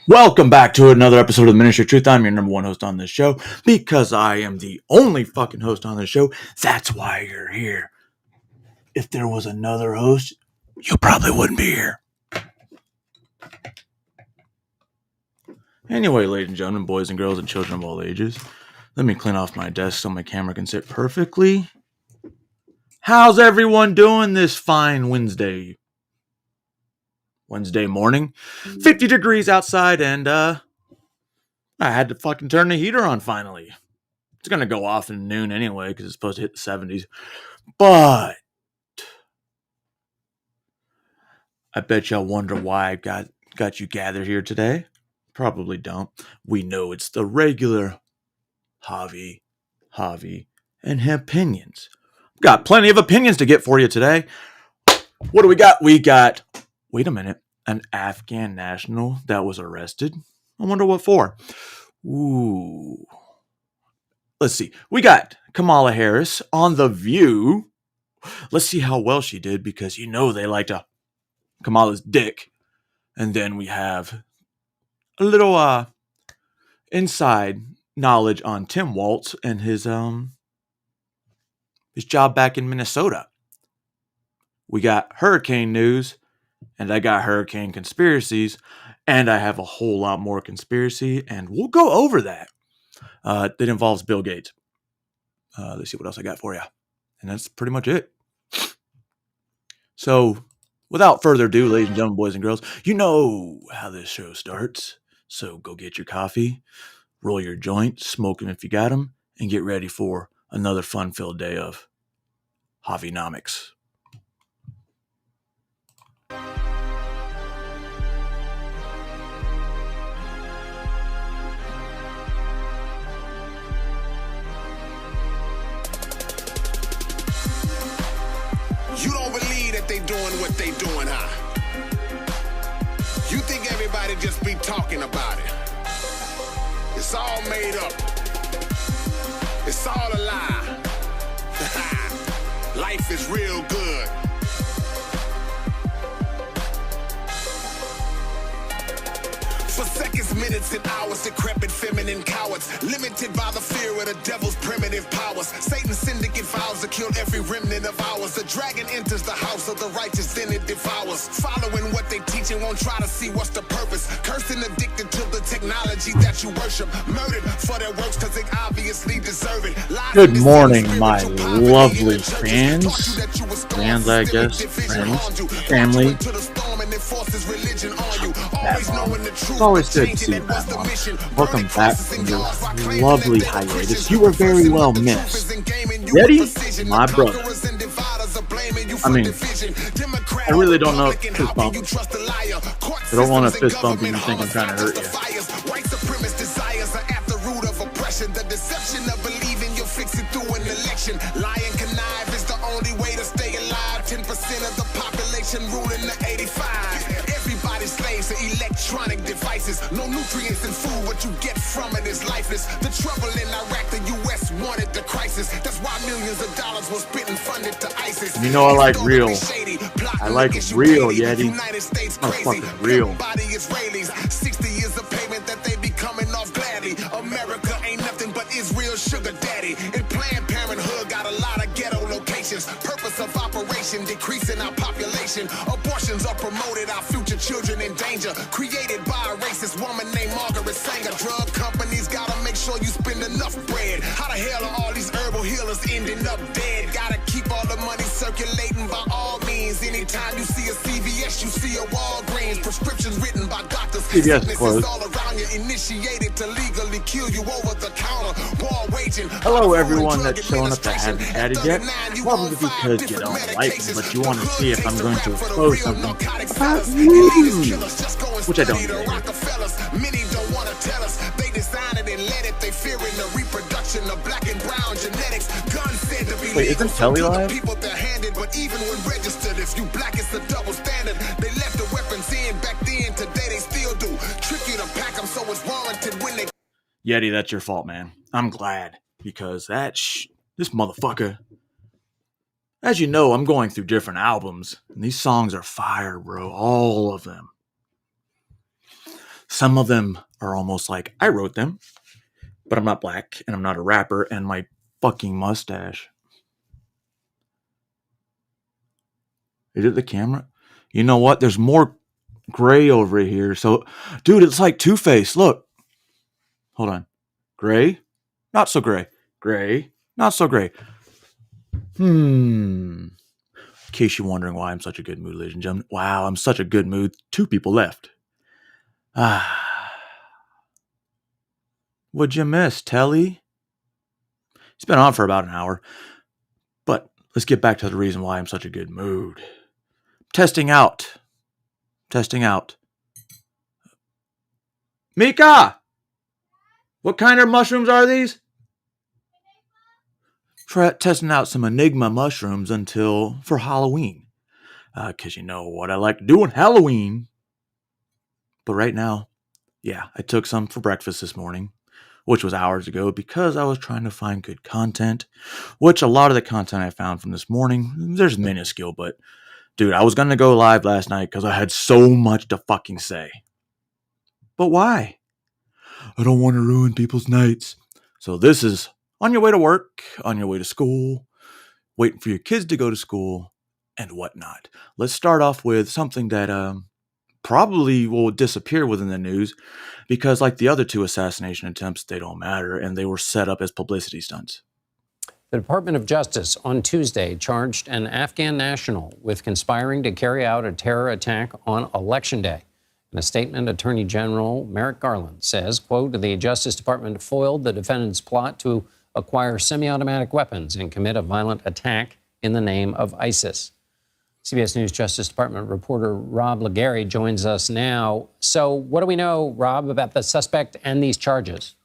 Welcome back to another episode of the Ministry of Truth. I'm your number one host on this show because I am the only fucking host on this show. That's why you're here. If there was another host, you probably wouldn't be here. Anyway, ladies and gentlemen, boys and girls and children of all ages, let me clean off my desk so my camera can sit perfectly. How's everyone doing this fine Wednesday morning? 50 degrees outside and I had to fucking turn the heater on finally. It's going to go off in noon anyway because it's supposed to hit the 70s. But I bet y'all wonder why I got you gathered here today. Probably don't. We know it's the regular Javi, and opinions. Got plenty of opinions to get for you today. What do we got? We got, wait a minute, an Afghan national that was arrested. I wonder what for. Ooh. Let's see. We got Kamala Harris on The View. Let's see how well she did because you know they like to Kamala's dick. And then we have a little inside knowledge on Tim Walz and his job back in Minnesota. We got hurricane news, and I got hurricane conspiracies, and I have a whole lot more conspiracy, and we'll go over that. That involves Bill Gates. Let's see what else I got for you. And that's pretty much it. So, without further ado, ladies and gentlemen, boys and girls, you know how this show starts. So go get your coffee, roll your joint, smoke them if you got them, and get ready for another fun-filled day of Javinomics. You don't believe that they doing what they doing, huh? You think everybody just be talking about it. It's all made up. It's all a lie. Life is real good. For seconds, minutes, and hours, decrepit feminine cowards, limited by the fear of the devil's primitive powers. Satan's syndicate vows to kill every remnant of ours. The dragon enters the house of the righteous, then it devours. Following what they teach and won't try to see what's the purpose. Cursed and addicted to the technology that you worship. Murdered for their works because they obviously deserve it. Good morning, my lovely fans, I guess, friends, family. It's always good to see you, Mom. Welcome back from your lovely hiatus. You were very well missed. Yeti, my brother. I mean, I really don't know fist bump. I don't want to fist bump and you think I'm trying to hurt you. White supremacist desires are at the root of oppression. The deception of believing you'll fix it through an election. Lie and connive is the only way to stay alive. 10% of the population ruling the 85. Everybody's slaves to electronic devices. No nutrients in food, what you get from it is lifeless. The trouble in Iraq, the U.S. wanted the crisis. That's why millions of dollars was spent and funded to ISIS. You know I like real. I like real, Yeti. Oh, fucking real. Israelis, 60 years of payment that they be coming off gladly. America ain't nothing but Israel's sugar daddy. And Planned Parenthood got a lot of ghetto locations. Purpose of operation, decreasing our population. Abortions are promoted, our future children in danger. Created by a racist woman named Margaret Sanger. Drug companies gotta make sure you spend enough bread. How the hell are all these herbal healers ending up dead? Gotta keep all the money circulating by all means. Anytime you see a CVS, you see a Walgreens. Prescriptions written by doctors. CVS closed. All around you, initiated to legally kill you over the counter. War waging. Hello, everyone that's showing up that hasn't had it yet. Probably because you don't like me, but you want to see if I'm going to expose something about you, which I don't do. Many don't want to tell us. They design it and let it. They fearing the reproduction of black and brown genetics. Guns said to be Wait, isn't Telly live? People they're handed, but even when registered, if you black, it's a double standard. They left the weapons in back then. Today they still do. Trick you to pack them so it's warranted when they. Yeti, that's your fault, man. I'm glad because this motherfucker. As you know, I'm going through different albums, and these songs are fire, bro. All of them. Some of them are almost like I wrote them, but I'm not black and I'm not a rapper, and my fucking mustache. Is it the camera? You know what? There's more gray over here. So, dude, it's like Two-Face. Look. Hold on. Gray? Not so gray. Gray? Not so gray. In case you're wondering why I'm such a good mood, ladies and gentlemen. Wow, I'm such a good mood. 2 people left. What'd you miss, Telly? It's been on for about an hour. But let's get back to the reason why I'm such a good mood. Testing out. Mika! What kind of mushrooms are these? Testing out some Enigma mushrooms for Halloween. Because you know what I like to do on Halloween. But right now, yeah, I took some for breakfast this morning, which was hours ago, because I was trying to find good content, which a lot of the content I found from this morning, there's minuscule, but dude, I was going to go live last night because I had so much to fucking say. But why? I don't want to ruin people's nights. So this is on your way to work, on your way to school, waiting for your kids to go to school, and whatnot. Let's start off with something that probably will disappear within the news because, like the other 2 assassination attempts, they don't matter, and they were set up as publicity stunts. The Department of Justice on Tuesday charged an Afghan national with conspiring to carry out a terror attack on Election Day. In a statement, Attorney General Merrick Garland says, quote, the Justice Department foiled the defendant's plot to acquire semi-automatic weapons and commit a violent attack in the name of ISIS. CBS News Justice Department reporter Rob Legary joins us now. So what do we know, Rob, about the suspect and these charges?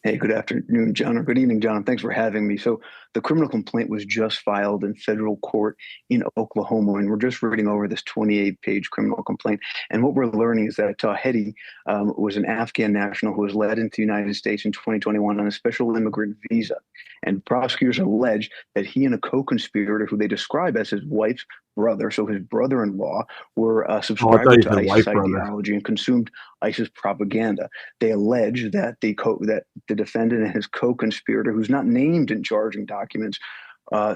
Hey, good afternoon, John, or good evening, John. Thanks for having me. So the criminal complaint was just filed in federal court in Oklahoma, and we're just reading over this 28-page criminal complaint. And what we're learning is that Tawhidi was an Afghan national who was led into the United States in 2021 on a special immigrant visa. And prosecutors allege that he and a co-conspirator, who they describe as his wife's brother, so his brother-in-law, were subscribing to ISIS ideology and consumed ISIS propaganda. They allege that the defendant and his co-conspirator, who's not named in charging documents,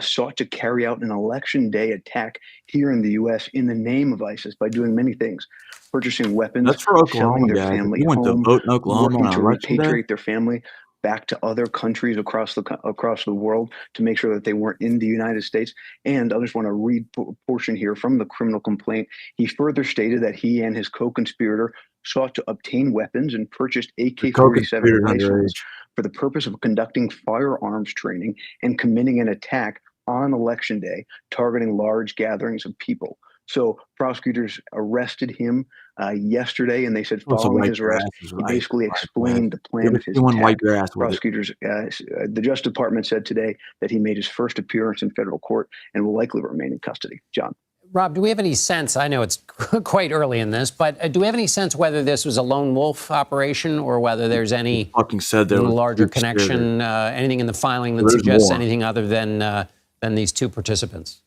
sought to carry out an election day attack here in the U.S. in the name of ISIS by doing many things: purchasing weapons, That's for Oklahoma, selling their guys. family You went to home, vote in Oklahoma working to on election day? repatriate their family back to other countries across the world to make sure that they weren't in the United States. And I just want to read a portion here from the criminal complaint. He further stated that he and his co-conspirator sought to obtain weapons and purchased AK-47 rifles for the purpose of conducting firearms training and committing an attack on Election Day, targeting large gatherings of people. So prosecutors arrested him yesterday, and they said following his arrest, he basically explained the plan of his attack. Prosecutors, the Justice Department said today that he made his first appearance in federal court and will likely remain in custody. John. Rob, do we have any sense, I know it's quite early in this, but do we have any sense whether this was a lone wolf operation or whether there's any larger connection, anything in the filing that suggests anything other than these 2 participants?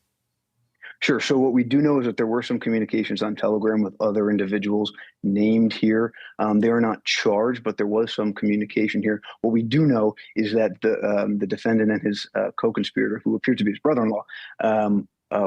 Sure. So what we do know is that there were some communications on Telegram with other individuals named here. They are not charged, but there was some communication here. What we do know is that the defendant and his co-conspirator, who appeared to be his brother-in-law,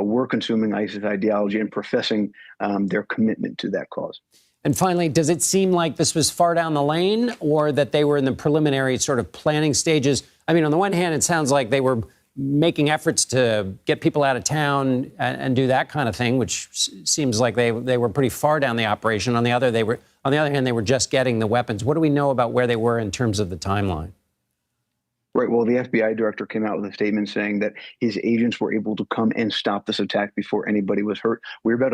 were consuming ISIS ideology and professing their commitment to that cause. And finally, does it seem like this was far down the lane, or that they were in the preliminary sort of planning stages? I mean, on the one hand, it sounds like they were making efforts to get people out of town and do that kind of thing, which seems like they were pretty far down the operation. On the other hand, they were just getting the weapons. What do we know about where they were in terms of the timeline? Right. Well, the FBI director came out with a statement saying that his agents were able to come and stop this attack before anybody was hurt. We're about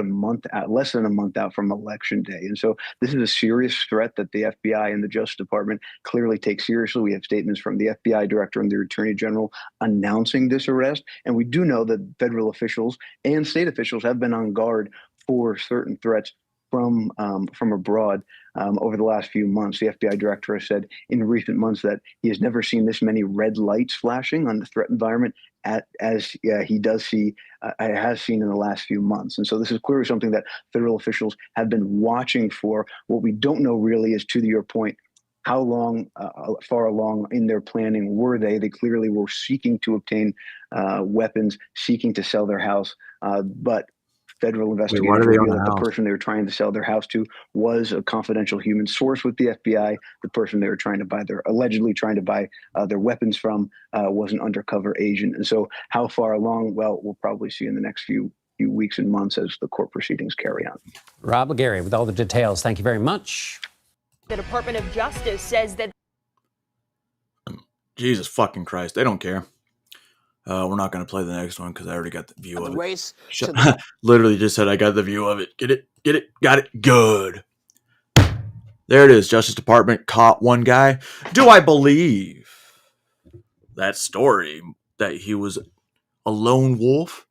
less than a month out from Election Day. And so this is a serious threat that the FBI and the Justice Department clearly take seriously. We have statements from the FBI director and the Attorney General announcing this arrest. And we do know that federal officials and state officials have been on guard for certain threats from abroad. over the last few months. The FBI director has said in recent months that he has never seen this many red lights flashing on the threat environment as he has seen in the last few months. And so this is clearly something that federal officials have been watching for. What we don't know really is, to your point, how far along in their planning were they? They clearly were seeking to obtain weapons, seeking to sell their house, but federal investigators revealed that the person they were trying to sell their house to was a confidential human source with the FBI. The person they were allegedly trying to buy their weapons from was an undercover agent. And so how far along? Well, we'll probably see in the next few weeks and months as the court proceedings carry on. Rob Legary with all the details. Thank you very much. The Department of Justice says that... Jesus fucking Christ. They don't care. We're not going to play the next one because I already got the view of it. Race Literally just said I got the view of it. Get it, got it, good. There it is. Justice Department caught one guy. Do I believe that story that he was a lone wolf?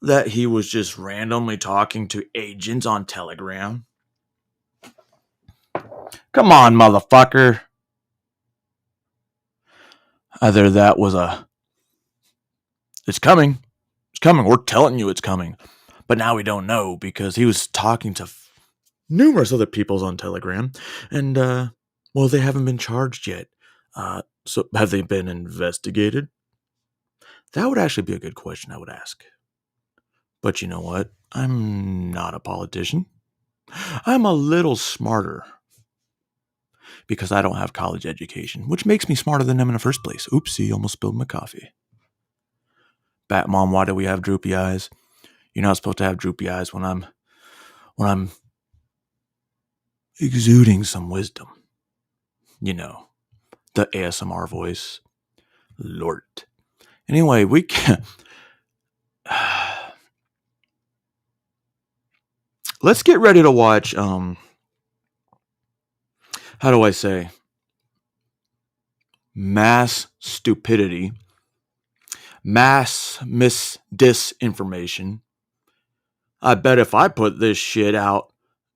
That he was just randomly talking to agents on Telegram? Come on, motherfucker. Either that was it's coming. It's coming. We're telling you it's coming. But now we don't know because he was talking to numerous other peoples on Telegram. And, well, they haven't been charged yet. So have they been investigated? That would actually be a good question I would ask. But you know what? I'm not a politician. I'm a little smarter. Because I don't have college education, which makes me smarter than them in the first place. Oopsie, almost spilled my coffee. Bat Mom, why do we have droopy eyes? You're not supposed to have droopy eyes when I'm exuding some wisdom. You know, the ASMR voice. Lord. Anyway, we can... Let's get ready to watch, how do I say? Mass stupidity. Mass disinformation. I bet if I put this shit out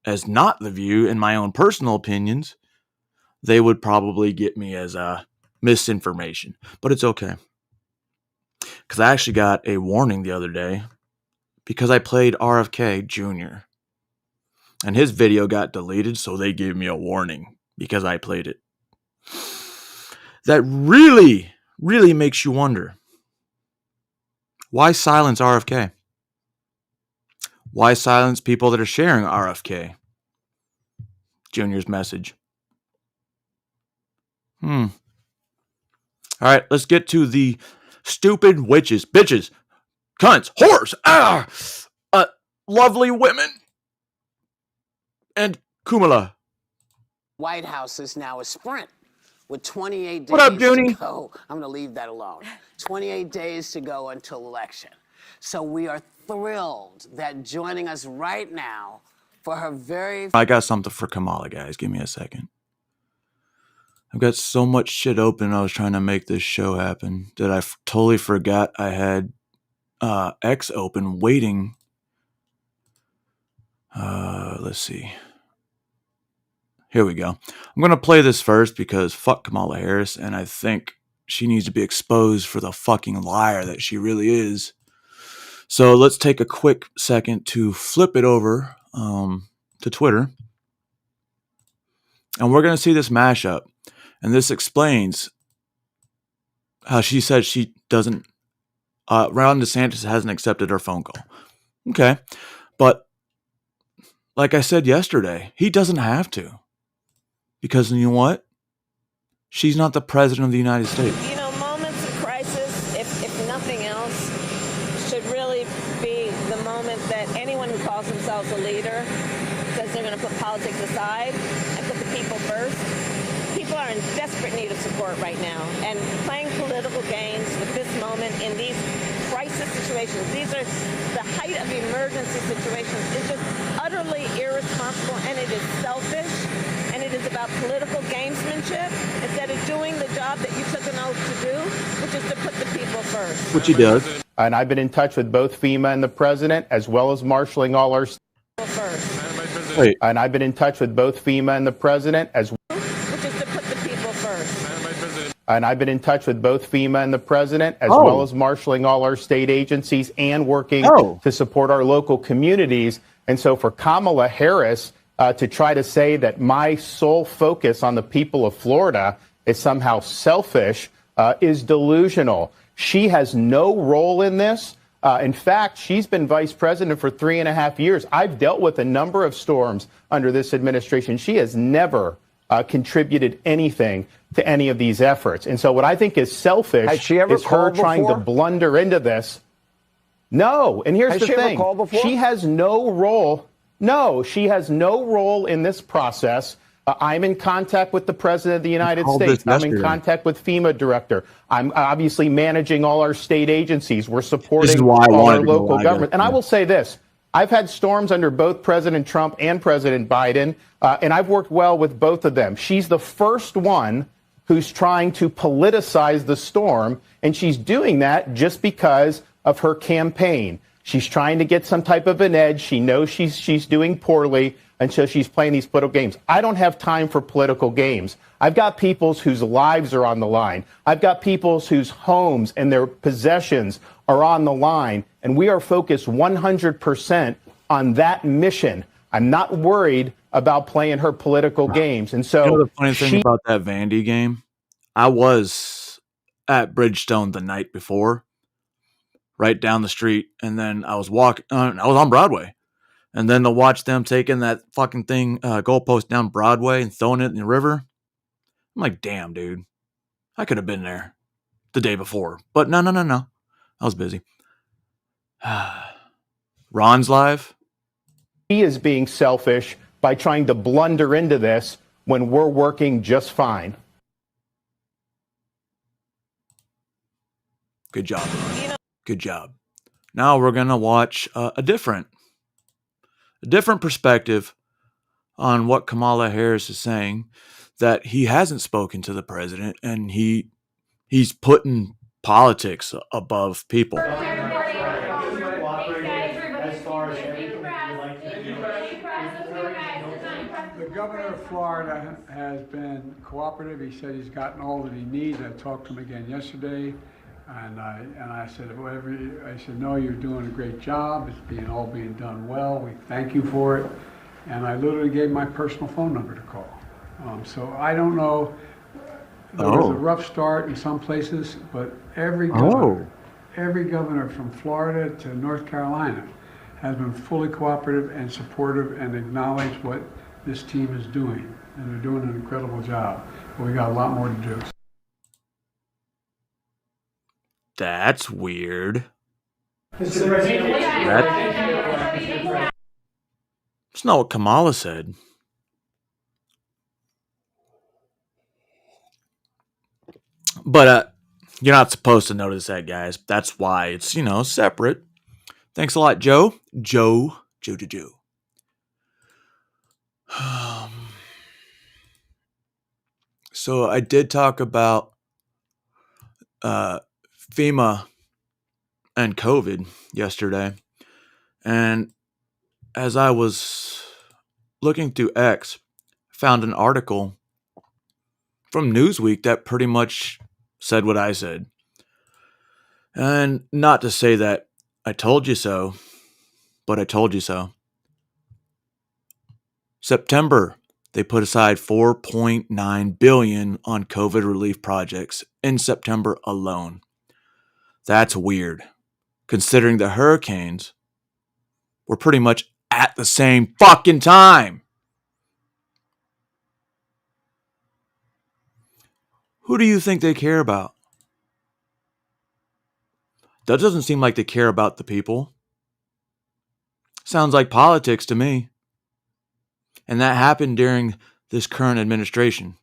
as not The View in my own personal opinions, they would probably get me as misinformation. But it's okay. Because I actually got a warning the other day because I played RFK Jr. And his video got deleted, so they gave me a warning because I played it. That really, really makes you wonder. Why silence RFK? Why silence people that are sharing RFK Jr.'s message? All right, let's get to the stupid witches, bitches, cunts, whores, lovely women, and Kumala. White House is now a sprint with 28 days What up, Junie? to go. I'm going to leave that alone. 28 days to go until election. So we are thrilled that joining us right now for her very... I got something for Kamala, guys. Give me a second. I've got so much shit open. I was trying to make this show happen that I totally forgot I had X open waiting. Let's see. Here we go. I'm going to play this first because fuck Kamala Harris, and I think she needs to be exposed for the fucking liar that she really is. So let's take a quick second to flip it over to Twitter. And we're going to see this mashup. And this explains how she said she doesn't... Ron DeSantis hasn't accepted her phone call. Okay. But like I said yesterday, he doesn't have to. Because you know what? She's not the president of the United States. You know, moments of crisis, if nothing else, should really be the moment that anyone who calls themselves a leader says they're going to put politics aside and put the people first. People are in desperate need of support right now. And playing political games with this moment in these crisis situations, these are the height of emergency situations, is just utterly irresponsible, and it is selfish. It is about political gamesmanship instead of doing the job that you took an oath to do, which is to put the people first. Which he does. And I've been in touch with both FEMA and the president, as well as marshaling all our... First. Wait. And I've been in touch with both FEMA and the president as well. Which is to put the people first. And I've been in touch with both FEMA and the president, as well as marshaling all our state agencies and working to support our local communities. And so for Kamala Harris to try to say that my sole focus on the people of Florida is somehow selfish is delusional. She has no role in this. In fact, she's been vice president for 3.5 years. I've dealt with a number of storms under this administration. She has never contributed anything to any of these efforts. And so what I think is selfish is her trying to blunder into this. No. And here's the thing. She has no role. No, she has no role in this process. I'm in contact with the president of the United States. I'm in contact with FEMA director. I'm obviously managing all our state agencies. We're supporting all our local government. And I will say this. I've had storms under both President Trump and President Biden, and I've worked well with both of them. She's the first one who's trying to politicize the storm, and she's doing that just because of her campaign. She's trying to get some type of an edge. She knows she's doing poorly, and so she's playing these political games. I don't have time for political games. I've got people whose lives are on the line. I've got people whose homes and their possessions are on the line, and we are focused 100% on that mission. I'm not worried about playing her political games. And so, you know the funny thing about that Vandy game? I was at Bridgestone the night before, right down the street, and then I was walking. I was on Broadway, and then to watch them taking that fucking thing goalpost down Broadway and throwing it in the river, I'm like, damn, dude, I could have been there the day before, but no, I was busy. Ron's live. He is being selfish by trying to blunder into this when we're working just fine. Good job, Ron. Good job. Now we're going to watch a different perspective on what Kamala Harris is saying, that he hasn't spoken to the president and he's putting politics above people. The governor of Florida has been cooperative. He said he's gotten all that he needs. I talked to him again yesterday, and I said, I said, no, you're doing a great job. It's all being done well. We thank you for it. And I literally gave my personal phone number to call. So I don't know. There was a rough start in some places, but every governor from Florida to North Carolina has been fully cooperative and supportive and acknowledged what this team is doing. And they're doing an incredible job. But we got a lot more to do. That's weird. That's not what Kamala said. But you're not supposed to notice that, guys. That's why it's, separate. Thanks a lot, Joe. Joe. So I did talk about FEMA and COVID yesterday. And as I was looking through X, found an article from Newsweek that pretty much said what I said. And not to say that I told you so, but I told you so. September, they put aside $4.9 billion on COVID relief projects in September alone. That's weird, considering the hurricanes were pretty much at the same fucking time. Who do you think they care about? That doesn't seem like they care about the people. Sounds like politics to me. And that happened during this current administration.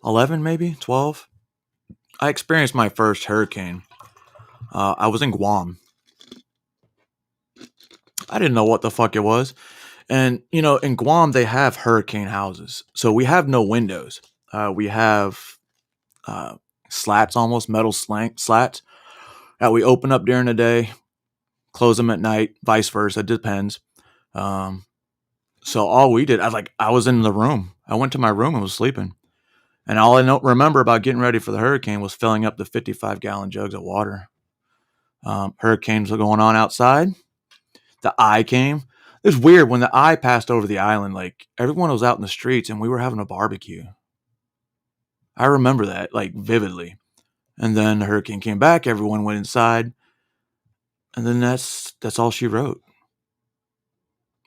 $11, maybe 12. I experienced my first hurricane. I was in Guam. I didn't know what the fuck it was. And, you know, in Guam, they have hurricane houses. So we have no windows. We have slats, almost metal slats that we open up during the day, close them at night, vice versa. It depends. So all we did, I was in the room. I went to my room and was sleeping. And all I remember about getting ready for the hurricane was filling up the 55-gallon jugs of water. Hurricanes were going on outside. The eye came. It was weird when the eye passed over the island. Like, everyone was out in the streets and we were having a barbecue. I remember that, like, vividly. And then the hurricane came back. Everyone went inside. And then that's all she wrote.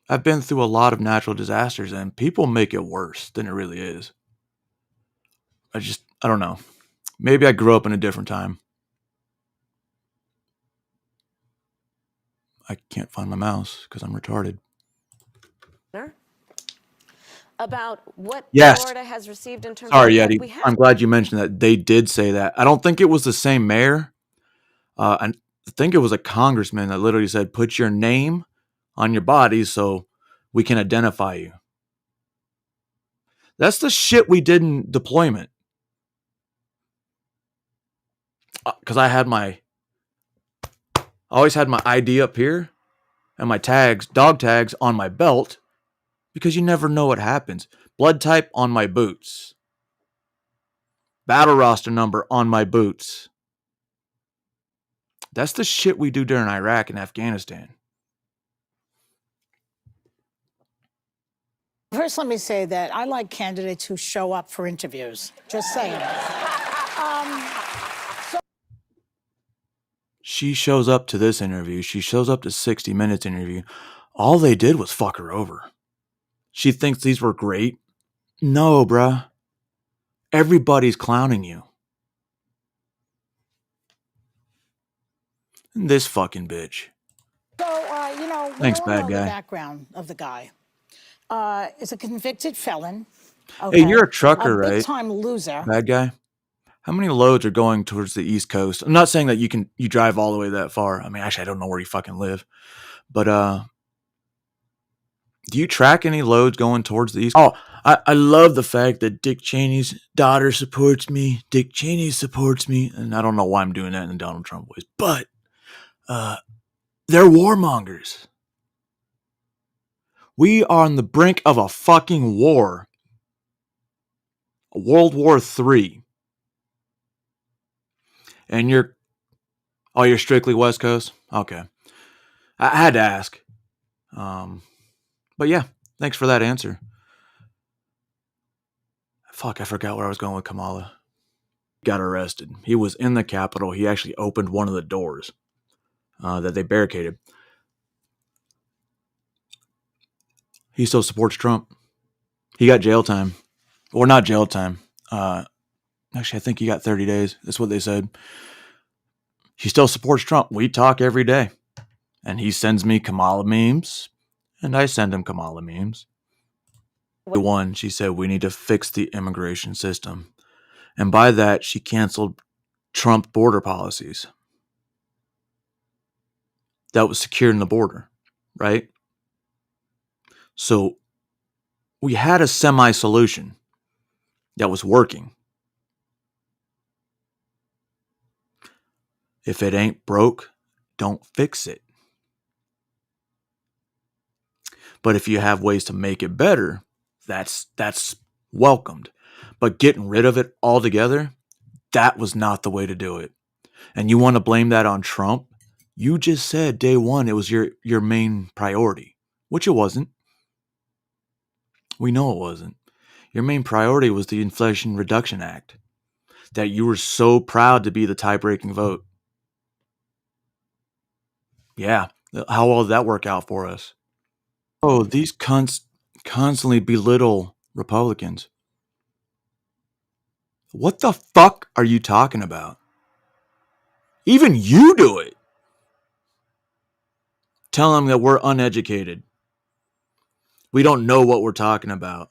I've been through a lot of natural disasters, and people make it worse than it really is. I don't know. Maybe I grew up in a different time. I can't find my mouse because I'm retarded. About what Yes. Florida has received in terms Sorry, of Yeti. I'm glad you mentioned that. They did say that. I don't think it was the same mayor. I think it was a congressman that literally said, put your name on your body so we can identify you. That's the shit we did in deployment. Because I always had my ID up here and my tags, dog tags on my belt, because you never know what happens. Blood type on my boots. Battle roster number on my boots. That's the shit we do during Iraq and Afghanistan. First, let me say that I like candidates who show up for interviews. Just saying. She shows up to this interview. She shows up to 60 Minutes interview. All they did was fuck her over. She thinks these were great. No, bruh. Everybody's clowning you. This fucking bitch. So, you know, Thanks, we all bad know guy. the background of the guy. Is a convicted felon. Hey, you're a trucker, a right? big-time loser. Bad guy. How many loads are going towards the East Coast? I'm not saying that you drive all the way that far. I mean, actually, I don't know where you fucking live. But do you track any loads going towards the East? Oh, I love the fact that Dick Cheney's daughter supports me. Dick Cheney supports me. And I don't know why I'm doing that in Donald Trump voice. But they're warmongers. We are on the brink of a fucking war. World War III. And you're strictly West Coast? Okay. I had to ask. But yeah, thanks for that answer. Fuck, I forgot where I was going with Kamala. Got arrested. He was in the Capitol. He actually opened one of the doors that they barricaded. He still supports Trump. He got jail time. Or not jail time. Actually, I think he got 30 days. That's what they said. He still supports Trump. We talk every day. And he sends me Kamala memes. And I send him Kamala memes. One, she said, we need to fix the immigration system. And by that, she canceled Trump border policies that was securing the border, right? So we had a semi-solution that was working. If it ain't broke, don't fix it. But if you have ways to make it better, that's welcomed. But getting rid of it altogether, that was not the way to do it. And you want to blame that on Trump? You just said day one it was your main priority, which it wasn't. We know it wasn't. Your main priority was the Inflation Reduction Act that you were so proud to be the tie-breaking vote. Yeah, how well did that work out for us? Oh, these cunts constantly belittle Republicans. What the fuck are you talking about? Even you do it. Tell them that we're uneducated. We don't know what we're talking about.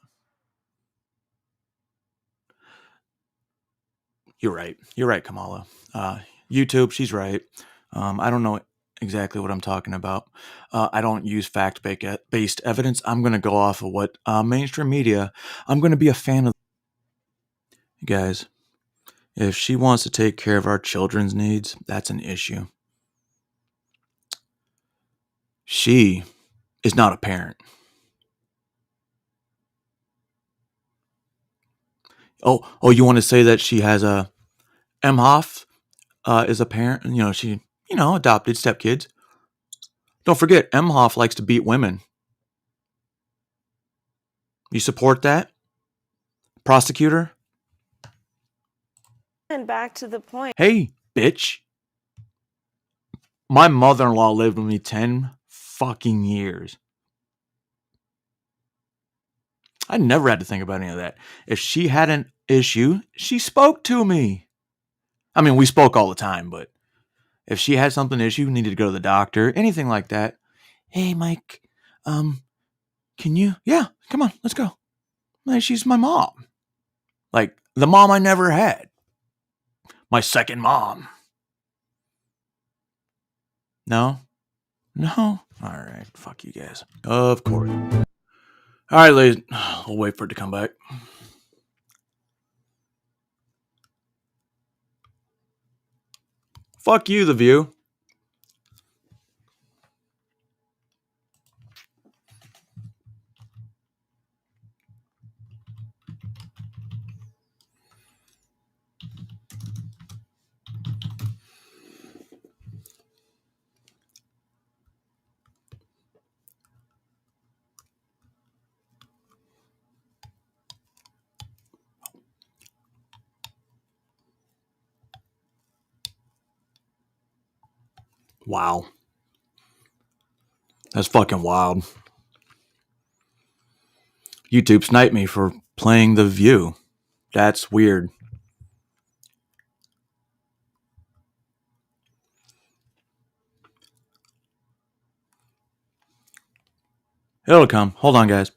You're right. You're right, Kamala. YouTube, she's right. I don't know exactly what I'm talking about. I don't use fact-based evidence. I'm going to go off of what mainstream media. I'm going to be a fan of. Guys, if she wants to take care of our children's needs, that's an issue. She is not a parent. Oh, you want to say that she has a Emhoff is a parent? She adopted stepkids. Don't forget, Emhoff likes to beat women. You support that, prosecutor? And back to the point. Hey, bitch. My mother-in-law lived with me 10 fucking years. I never had to think about any of that. If she had an issue, she spoke to me. I mean, we spoke all the time, but if she had something issue, needed to go to the doctor, anything like that. Hey, Mike, can you? Yeah, come on, let's go. Like, she's my mom. Like, the mom I never had. My second mom. No? No? Alright, fuck you guys. Of course. Alright, ladies. We'll wait for it to come back. Fuck you, The View. Wow. That's fucking wild. YouTube sniped me for playing The View. That's weird. It'll come. Hold on, guys.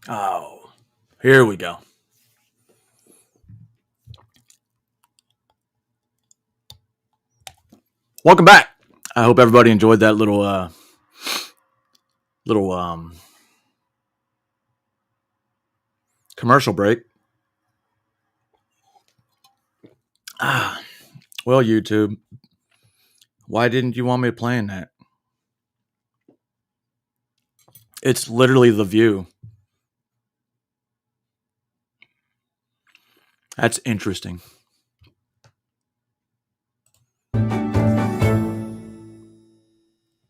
Oh, here we go. Welcome back. I hope everybody enjoyed that little commercial break. Well, YouTube, why didn't you want me playing that? It's literally The View. That's interesting.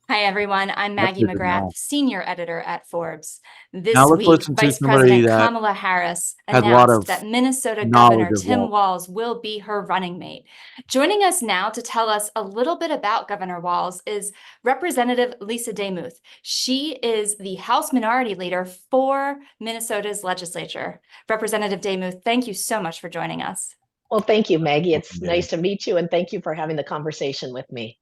Hi, everyone. I'm Maggie McGrath, senior editor at Forbes. This Now let's week, listen to Vice somebody President that Kamala Harris has a lot announced of that Minnesota knowledge Governor of Tim Walz. Walz will be her running mate. Joining us now to tell us a little bit about Governor Walz is Representative Lisa Demuth. She is the House Minority Leader for Minnesota's legislature. Representative Demuth, thank you so much for joining us. Well, thank you, Maggie. It's nice to meet you, and thank you for having the conversation with me.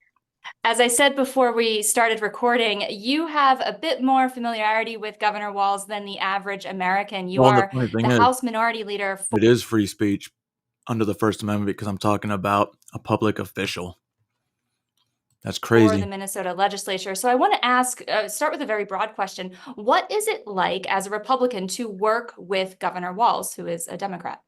As I said before we started recording, you have a bit more familiarity with Governor Walz than the average American. You are the House Minority Leader. It is free speech under the First Amendment because I'm talking about a public official. That's crazy. For the Minnesota legislature. So I want to ask, start with a very broad question. What is it like as a Republican to work with Governor Walz, who is a Democrat?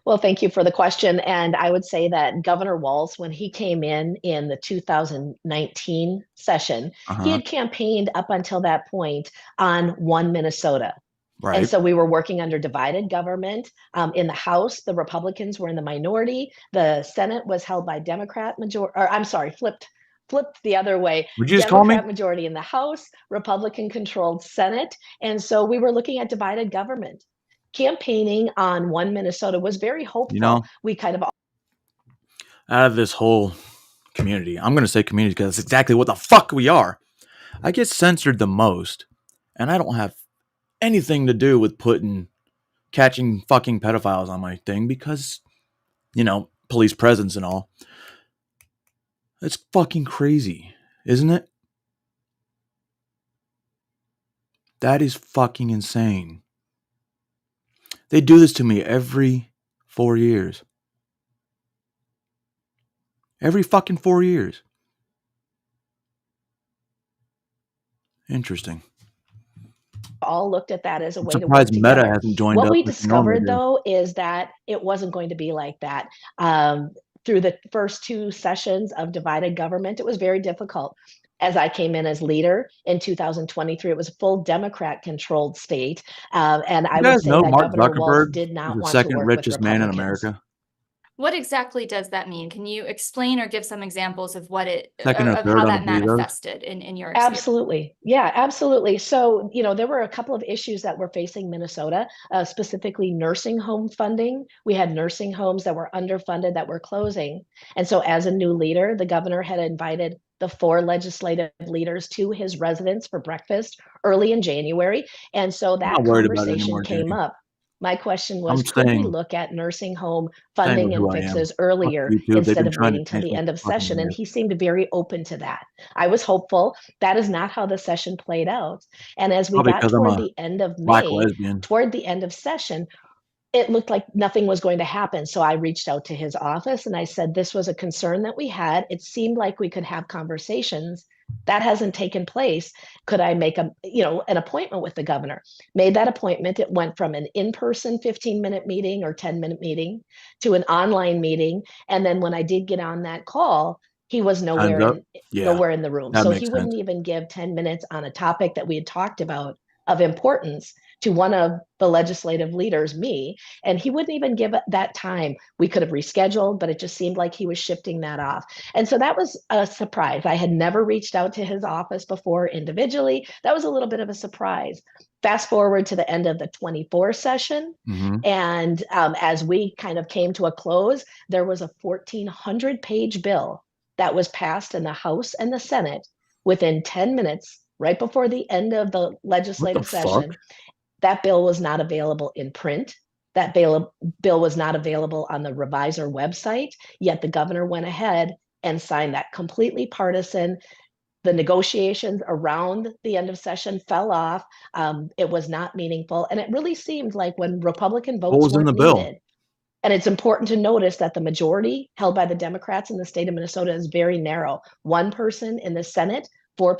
Well, thank you for the question. And I would say that Governor Walz, when he came in the 2019 session, he had campaigned up until that point on One Minnesota. Right. And so we were working under divided government. In the House, the Republicans were in the minority. The Senate was held by flipped the other way. Would you just call me? Democrat majority in the House, Republican controlled Senate. And so we were looking at divided government. campaigning on One Minnesota was very hopeful. You know, We kind of out of this whole community, I'm going to say community because that's exactly what the fuck we are. I get censored the most, and I don't have anything to do with catching fucking pedophiles on my thing because, you know, police presence and all. It's fucking crazy, isn't it? That is fucking insane. They do this to me every 4 years. Every fucking 4 years. Interesting. all looked at that as a way to work Surprised Meta together. hasn't joined What up we like they normally discovered, do. though, is that it wasn't going to be like that. Through the first 2 sessions of divided government, it was very difficult. As I came in as leader in 2023, it was a full Democrat-controlled state, and I You would guys say know that Mark Governor Walz Zuckerberg did is not the want to second work with richest man in Republicans. America? What exactly does that mean? Can you explain or give some examples of what Second or of third how on the that Bezos? manifested in your experience? Absolutely. Yeah, absolutely. So, there were a couple of issues that were facing Minnesota, specifically nursing home funding. We had nursing homes that were underfunded that were closing. And so as a new leader, the governor had invited the 4 legislative leaders to his residence for breakfast early in January. And so I'm that not worried about it conversation anymore, came Jenny. up. My question I'm was, could we staying look at nursing home with funding and who I am. fixes Fuck earlier YouTube. They've instead been of trying to waiting till change the my end of fucking session? And life. he seemed very open to that. I was hopeful. That is not how the session played out. And as we Probably got because I'm toward a the end of black May, lesbian. toward the end of session, it looked like nothing was going to happen. So I reached out to his office and I said, this was a concern that we had. It seemed like we could have conversations. That hasn't taken place. Could I make an appointment with the governor? Made that appointment. It went from an in-person 15-minute meeting or 10-minute meeting to an online meeting. And then when I did get on that call, he was nowhere Time's up. in the room. That So makes he sense. wouldn't even give 10 minutes on a topic that we had talked about of importance to one of the legislative leaders, me, and he wouldn't even give it that time. We could have rescheduled, but it just seemed like he was shifting that off. And so that was a surprise. I had never reached out to his office before individually. That was a little bit of a surprise. Fast forward to the end of the 24 session. And as we kind of came to a close, there was a 1,400-page bill that was passed in the House and the Senate within 10 minutes, right before the end of the legislative session. That bill was not available in print. That bill was not available on the Revisor website, yet the governor went ahead and signed that. Completely partisan. The negotiations around the end of session fell off. It was not meaningful. And it really seemed like when Republican votes What was in the weren't bill? needed. And it's important to notice that the majority held by the Democrats in the state of Minnesota is very narrow. 1 person in the Senate, 4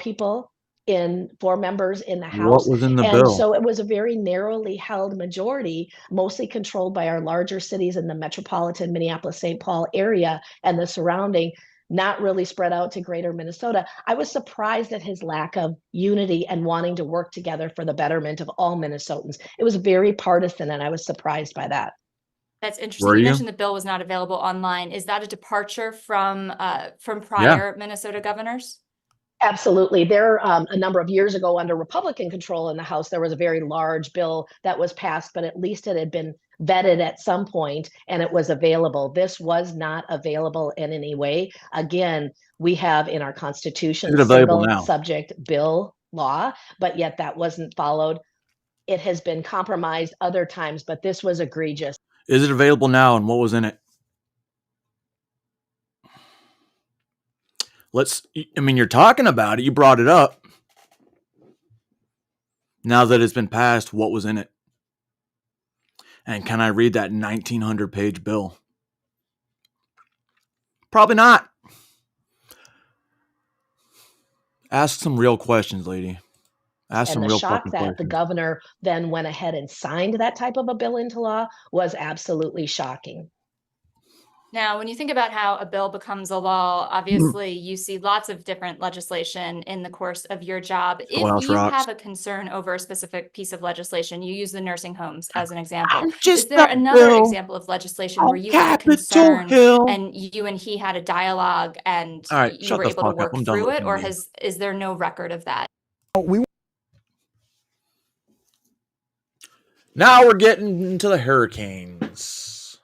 members in the House. What was in the And bill? so it was a very narrowly held majority, mostly controlled by our larger cities in the metropolitan Minneapolis-St. Paul area and the surrounding, not really spread out to greater Minnesota. I was surprised at his lack of unity and wanting to work together for the betterment of all Minnesotans. It was very partisan, and I was surprised by that. That's interesting. Were You you? mentioned the bill was not available online. Is that a departure from prior Minnesota governors? Absolutely. There, a number of years ago, under Republican control in the House, there was a very large bill that was passed, but at least it had been vetted at some point and it was available. This was not available in any way. Again, we have in our Constitution Is it available single now? subject bill law, but yet that wasn't followed. It has been compromised other times, but this was egregious. Is it available now, and what was in it? You're talking about it. You brought it up. Now that it's been passed, what was in it? And can I read that 1,900-page bill? Probably not. Ask some real questions, lady. Ask some And the real shock fucking that the questions. governor then went ahead and signed that type of a bill into law was absolutely shocking. Now, when you think about how a bill becomes a law, obviously you see lots of different legislation in the course of your job. If Schoolhouse you rocks. have a concern over a specific piece of legislation, you use the nursing homes as an example. I'm just Is there a another bill example of legislation on where you had a Capitol concern Hill. and you and he had a dialogue and All right, you shut were the able to fuck up. work I'm done through it, listening or to you. is there no record of that? Now we're getting into the hurricanes.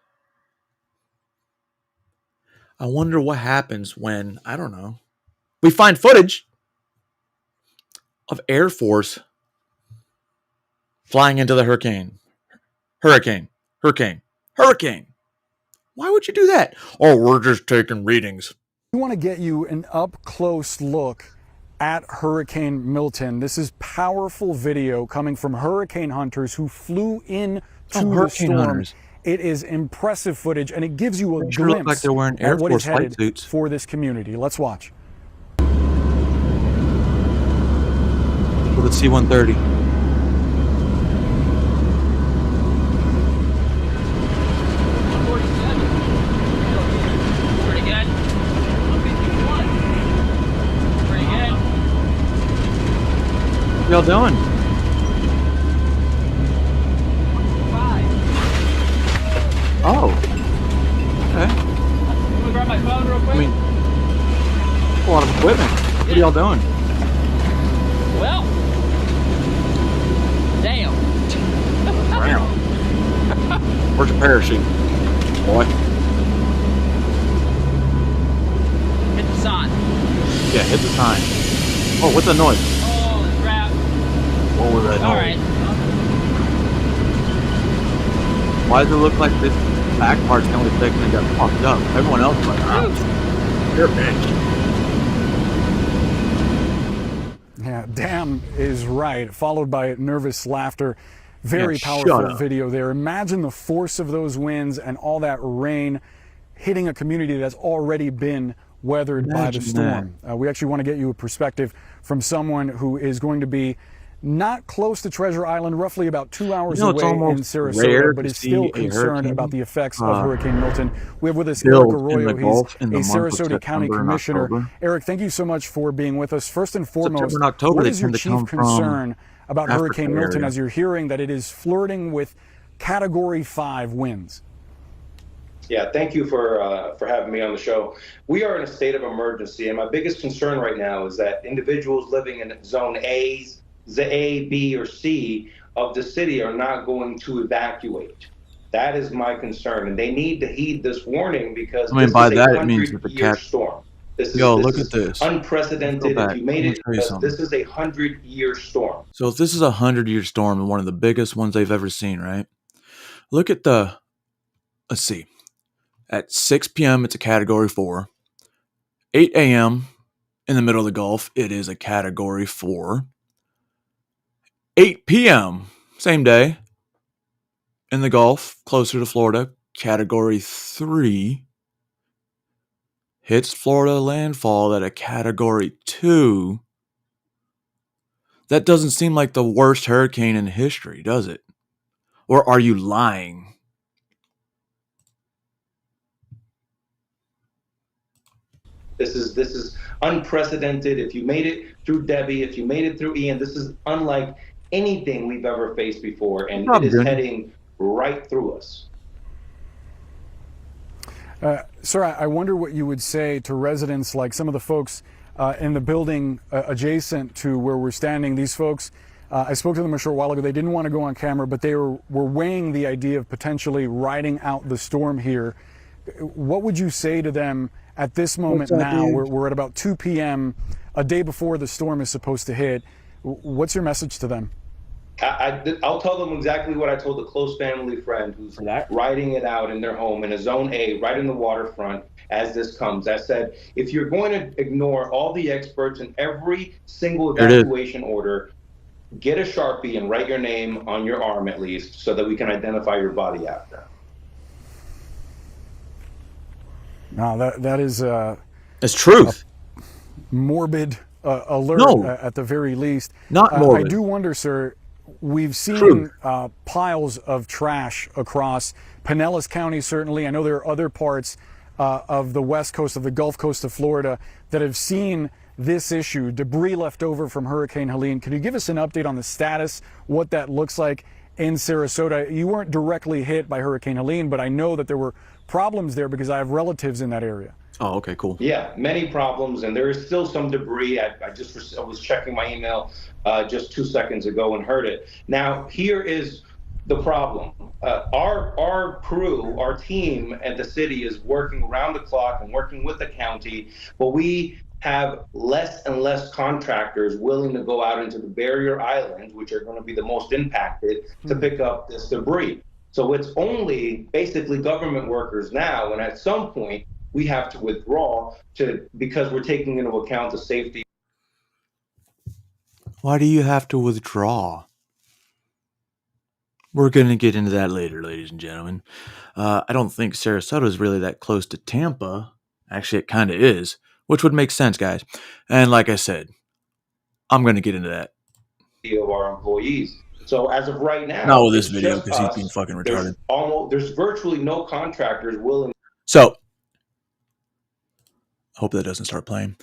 I wonder what happens when, I don't know, we find footage of Air Force flying into the hurricane. Hurricane. Why would you do that? Oh, we're just taking readings. We want to get you an up-close look at Hurricane Milton. This is powerful video coming from hurricane hunters who flew in to the storm. Hunters. It is impressive footage, and it gives you a Sure look glimpse like they're wearing Air at what Force is flight headed suits. for this community. Let's watch. With a C-130. Pretty good. 151. Pretty good. What y'all doing? 5. Oh. Okay. Let me grab my phone real quick. I mean, a lot of equipment. What are y'all doing? Well, damn. Where's your parachute, boy? Hit the sign. Yeah, hit the sign. Oh, what's the noise? Holy crap. What was that noise? All right. Why does it look like this back part's the only section that got fucked up? Everyone else is like, ah, you're a bitch. Yeah, damn is right, followed by nervous laughter. Very Yeah, shut powerful up. video there. Imagine the force of those winds and all that rain hitting a community that's already been weathered by the Imagine storm. We actually want to get you a perspective from someone who is going to be not close to Treasure Island, roughly about 2 hours You know, it's away in almost rare Sarasota, but to is see still a concerned hurricane, about the effects of Hurricane Milton. We have with us build Eric in the Arroyo. Gulf in the He's a month of Sarasota County September and Commissioner. October. Eric, thank you so much for being with us. First and foremost, September and October, what they is your tend to chief come from concern about Africa Hurricane Milton area. as you're hearing that it is flirting with Category 5 winds? Yeah, thank you for having me on the show. We are in a state of emergency, and my biggest concern right now is that individuals living in Zone A, B, or C of the city are not going to evacuate. That is my concern, and they need to heed this warning because I mean, this by is a that it means that the 100-year cat. storm. Yo, look at this. Unprecedented. Go If you made Let me it, tell you something. this is a 100-year storm. So if this is a 100-year storm and one of the biggest ones they've ever seen, right? Look at the, let's see. At 6 p.m., it's a Category 4. 8 a.m. in the middle of the Gulf, it is a Category 4. 8 p.m., same day, in the Gulf, closer to Florida, Category 3. Hits Florida landfall at a Category 2. That doesn't seem like the worst hurricane in history, does it? Or are you lying? This is unprecedented. If you made it through Debbie, if you made it through Ian, this is unlike anything we've ever faced before, and it is heading right through us. Sir, I wonder what you would say to residents like some of the folks in the building adjacent to where we're standing. These folks, I spoke to them a short while ago. They didn't want to go on camera, but they were weighing the idea of potentially riding out the storm here. What would you say to them at this moment now? We're at about 2 p.m., a day before the storm is supposed to hit. What's your message to them? I'll tell them exactly what I told a close family friend who's riding it out in their home in a Zone A, right in the waterfront as this comes. I said, if you're going to ignore all the experts and every single evacuation order, get a Sharpie and write your name on your arm at least so that we can identify your body after. No, that is it's truth. Morbid alert at the very least. Not morbid. I do wonder, sir, we've seen piles of trash across Pinellas County, certainly. I know there are other parts of the west coast of the Gulf Coast of Florida that have seen this issue, debris left over from Hurricane Helene. Can you give us an update on the status, what that looks like in Sarasota? You weren't directly hit by Hurricane Helene, but I know that there were problems there because I have relatives in that area. Oh, okay, cool. Yeah, many problems, and there is still some debris. I was checking my email just 2 seconds ago and heard it. Now, here is the problem. Our crew, our team at the city is working around the clock and working with the county, but we have less and less contractors willing to go out into the barrier islands, which are going to be the most impacted, to pick up this debris. So it's only basically government workers now, and at some point we have to withdraw because we're taking into account the safety. Why do you have to withdraw? We're going to get into that later, ladies and gentlemen. I don't think Sarasota is really that close to Tampa. Actually, it kind of is, which would make sense, guys. And like I said, I'm going to get into that. Of our employees. So as of right now, not with this video because he's being fucking retarded. There's virtually no contractors willing. So, hope that doesn't start playing.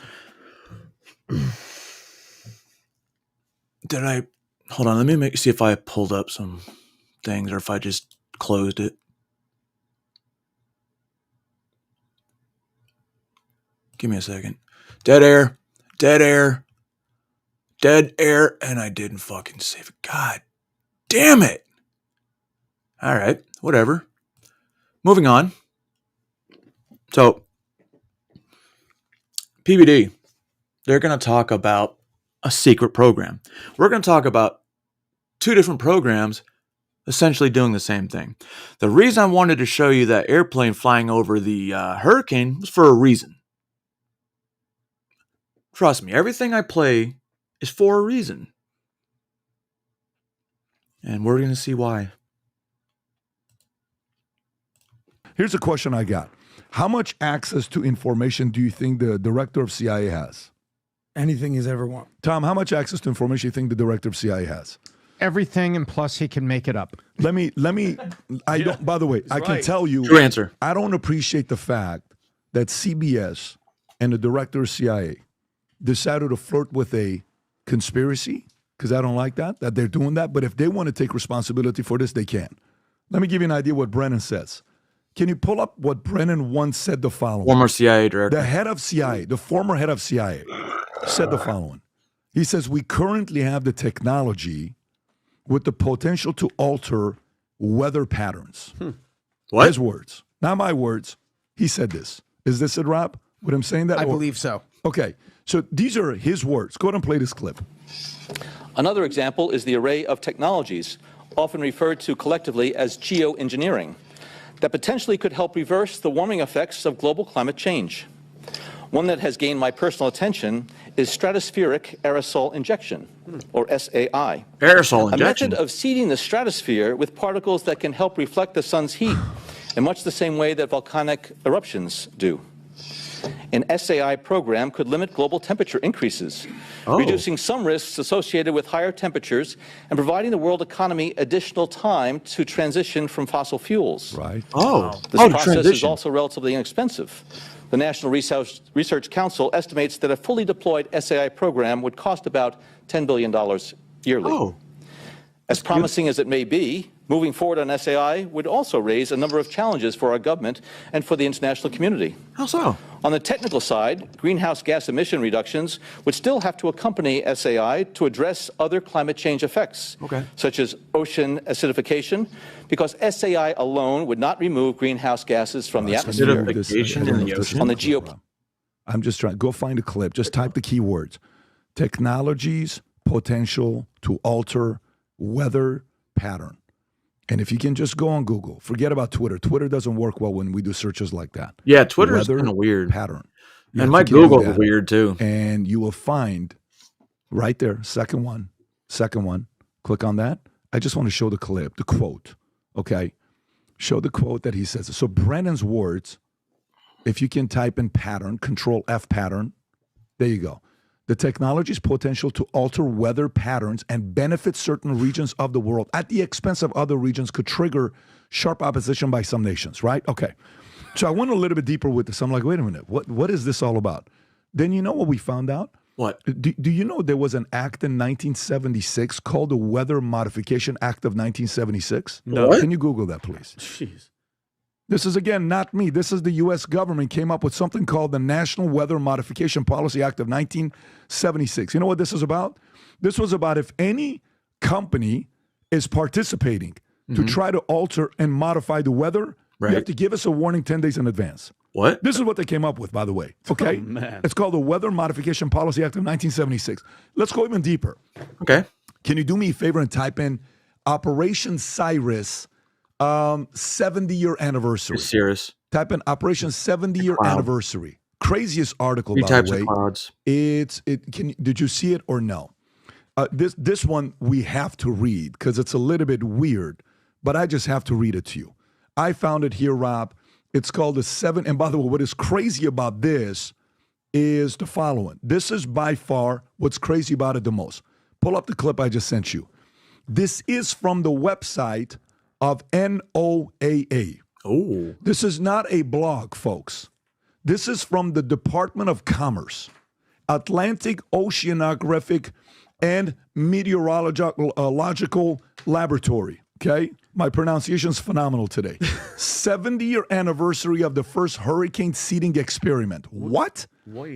Hold on, let me see if I pulled up some things or if I just closed it. Give me a second. Dead air, and I didn't fucking save it. God damn it. All right, whatever. Moving on. So, PBD, they're going to talk about a secret program. We're going to talk about two different programs essentially doing the same thing. The reason I wanted to show you that airplane flying over the hurricane was for a reason. Trust me, everything I play is for a reason. And we're going to see why. Here's a question I got. How much access to information do you think the director of CIA has? Anything he's ever want. Tom, how much access to information do you think the director of CIA has? Everything, and plus he can make it up. Let me, don't, by the way, I can tell you. True answer. I don't appreciate the fact that CBS and the director of CIA decided to flirt with a conspiracy, because I don't like that they're doing that. But if they want to take responsibility for this, they can. Let me give you an idea what Brennan says. Can you pull up what Brennan once said the following? Former CIA director. The head of CIA, the former head of CIA, said the following. He says, we currently have the technology with the potential to alter weather patterns. What? His words, not my words. He said this. Is this it, Rob? What I'm saying that? I believe so. Okay. So these are his words. Go ahead and play this clip. Another example is the array of technologies, often referred to collectively as geoengineering, that potentially could help reverse the warming effects of global climate change. One that has gained my personal attention is stratospheric aerosol injection, or SAI. Aerosol injection? A method of seeding the stratosphere with particles that can help reflect the sun's heat in much the same way that volcanic eruptions do. An SAI program could limit global temperature increases, reducing some risks associated with higher temperatures and providing the world economy additional time to transition from fossil fuels. Right. This process is also relatively inexpensive. The National Research Council estimates that a fully deployed SAI program would cost about $10 billion yearly. As promising as it may be, moving forward on SAI would also raise a number of challenges for our government and for the international community. How so? On the technical side, greenhouse gas emission reductions would still have to accompany SAI to address other climate change effects, such as ocean acidification, because SAI alone would not remove greenhouse gases from the atmosphere. Acidification in the ocean? On the I'm just trying. Go find a clip. Just type the keywords. Technologies, potential to alter weather pattern. And if you can just go on Google, forget about Twitter. Twitter doesn't work well when we do searches like that. Yeah, Twitter is kind of weird. Pattern. And my Google is weird too. And you will find right there, second one. Click on that. I just want to show the clip, the quote. Okay. Show the quote that he says. So Brennan's words, if you can type in pattern, Control F pattern, there you go. The technology's potential to alter weather patterns and benefit certain regions of the world at the expense of other regions could trigger sharp opposition by some nations, right? Okay. So I went a little bit deeper with this. I'm like, wait a minute, what is this all about? Then you know what we found out? What? Do you know there was an act in 1976 called the Weather Modification Act of 1976? No. Can you Google that, please? Jeez. This is, again, not me. This is the U.S. government came up with something called the National Weather Modification Policy Act of 1976. You know what this is about? This was about if any company is participating to try to alter and modify the weather, you have to give us a warning 10 days in advance. What? This is what they came up with, by the way. Okay? Oh, man. It's called the Weather Modification Policy Act of 1976. Let's go even deeper. Okay. Can you do me a favor and type in Operation Cyrus 70-year anniversary? Serious. Type in Operation 70-year anniversary. Craziest article, Three by types the way. of clouds. Did you see it or no? This one we have to read because it's a little bit weird, but I just have to read it to you. I found it here, Rob. It's called the 7. And by the way, what is crazy about this is the following. This is by far what's crazy about it the most. Pull up the clip I just sent you. This is from the website of NOAA. Oh. This is not a blog, folks. This is from the Department of Commerce, Atlantic Oceanographic and Meteorological Laboratory. Okay? My pronunciation's phenomenal today. 70-year anniversary of the first hurricane seeding experiment. What?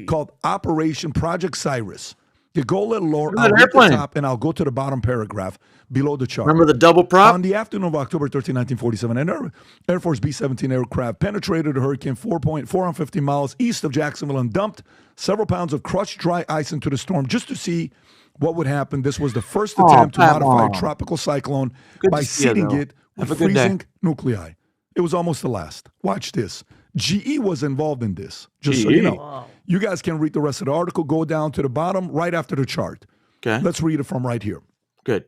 Called Operation Project Cyrus. You go a little lower, I'll read the top, and I'll go to the bottom paragraph below the chart. Remember the double prop? On the afternoon of October 13, 1947, an Air Force B-17 aircraft penetrated a hurricane 450 miles east of Jacksonville and dumped several pounds of crushed dry ice into the storm just to see what would happen. This was the first attempt to modify a tropical cyclone by seeding it with freezing nuclei. It was almost the last. Watch this. GE was involved in this, just so you know. Wow. You guys can read the rest of the article. Go down to the bottom right after the chart. Okay. Let's read it from right here. Good.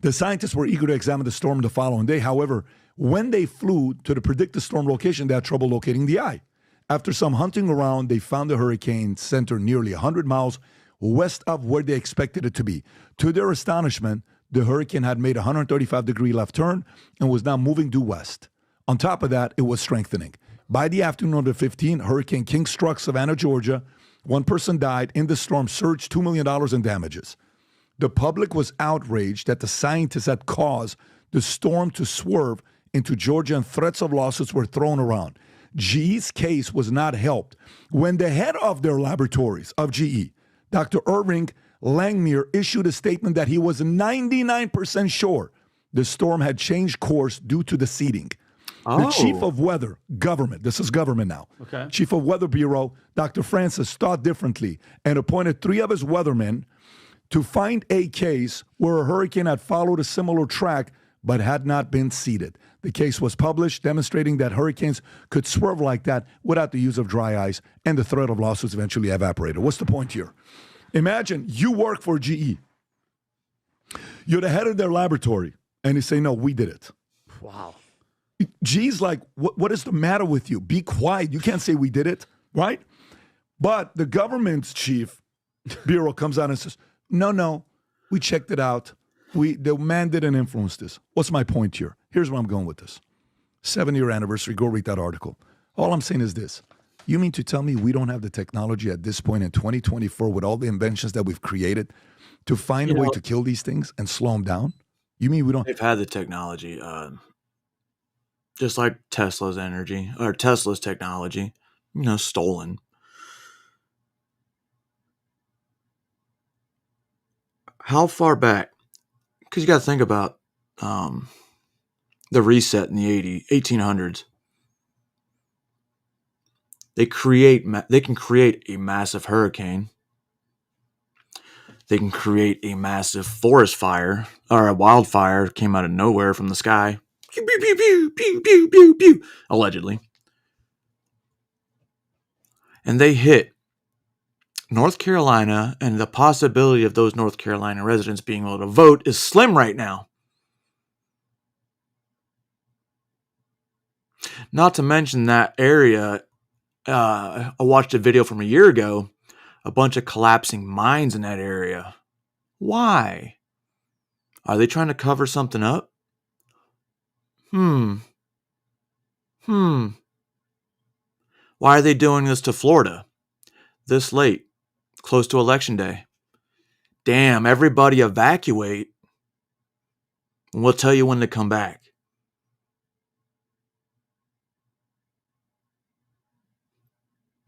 The scientists were eager to examine the storm the following day. However, when they flew to the predicted storm location, they had trouble locating the eye. After some hunting around, they found the hurricane center nearly 100 miles west of where they expected it to be. To their astonishment, the hurricane had made a 135-degree left turn and was now moving due west. On top of that, it was strengthening. By the afternoon of the 15th, Hurricane King struck Savannah, Georgia. One person died. In the storm surged $2 million in damages. The public was outraged that the scientists had caused the storm to swerve into Georgia, and threats of lawsuits were thrown around. GE's case was not helped when the head of their laboratories of GE, Dr. Irving Langmuir, issued a statement that he was 99% sure the storm had changed course due to the seeding. The chief of weather, government, this is government now, chief of weather bureau, Dr. Francis, thought differently and appointed 3 of his weathermen to find a case where a hurricane had followed a similar track but had not been seeded. The case was published, demonstrating that hurricanes could swerve like that without the use of dry ice, and the threat of lawsuits eventually evaporated. What's the point here? Imagine you work for GE. You're the head of their laboratory, and they say, no, we did it. Wow. GE's like, what is the matter with you? Be quiet. You can't say we did it, right? But the government's chief bureau comes out and says, no, we checked it out. The man didn't influence this. What's my point here? Here's where I'm going with this. 7-year anniversary. Go read that article. All I'm saying is this. You mean to tell me we don't have the technology at this point in 2024 with all the inventions that we've created to find a way to kill these things and slow them down? You mean we don't? They've had the technology, just like Tesla's energy or Tesla's technology, stolen. How far back? Because you got to think about the reset in the 1800s. They can create a massive hurricane. They can create a massive forest fire or a wildfire came out of nowhere from the sky. Pew, pew, pew, pew, pew, pew, pew, pew, allegedly. And they hit North Carolina, and the possibility of those North Carolina residents being able to vote is slim right now. Not to mention that area, I watched a video from a year ago, a bunch of collapsing mines in that area. Why? Are they trying to cover something up? Why are they doing this to Florida this late, close to Election Day? Damn, everybody evacuate. And we'll tell you when to come back.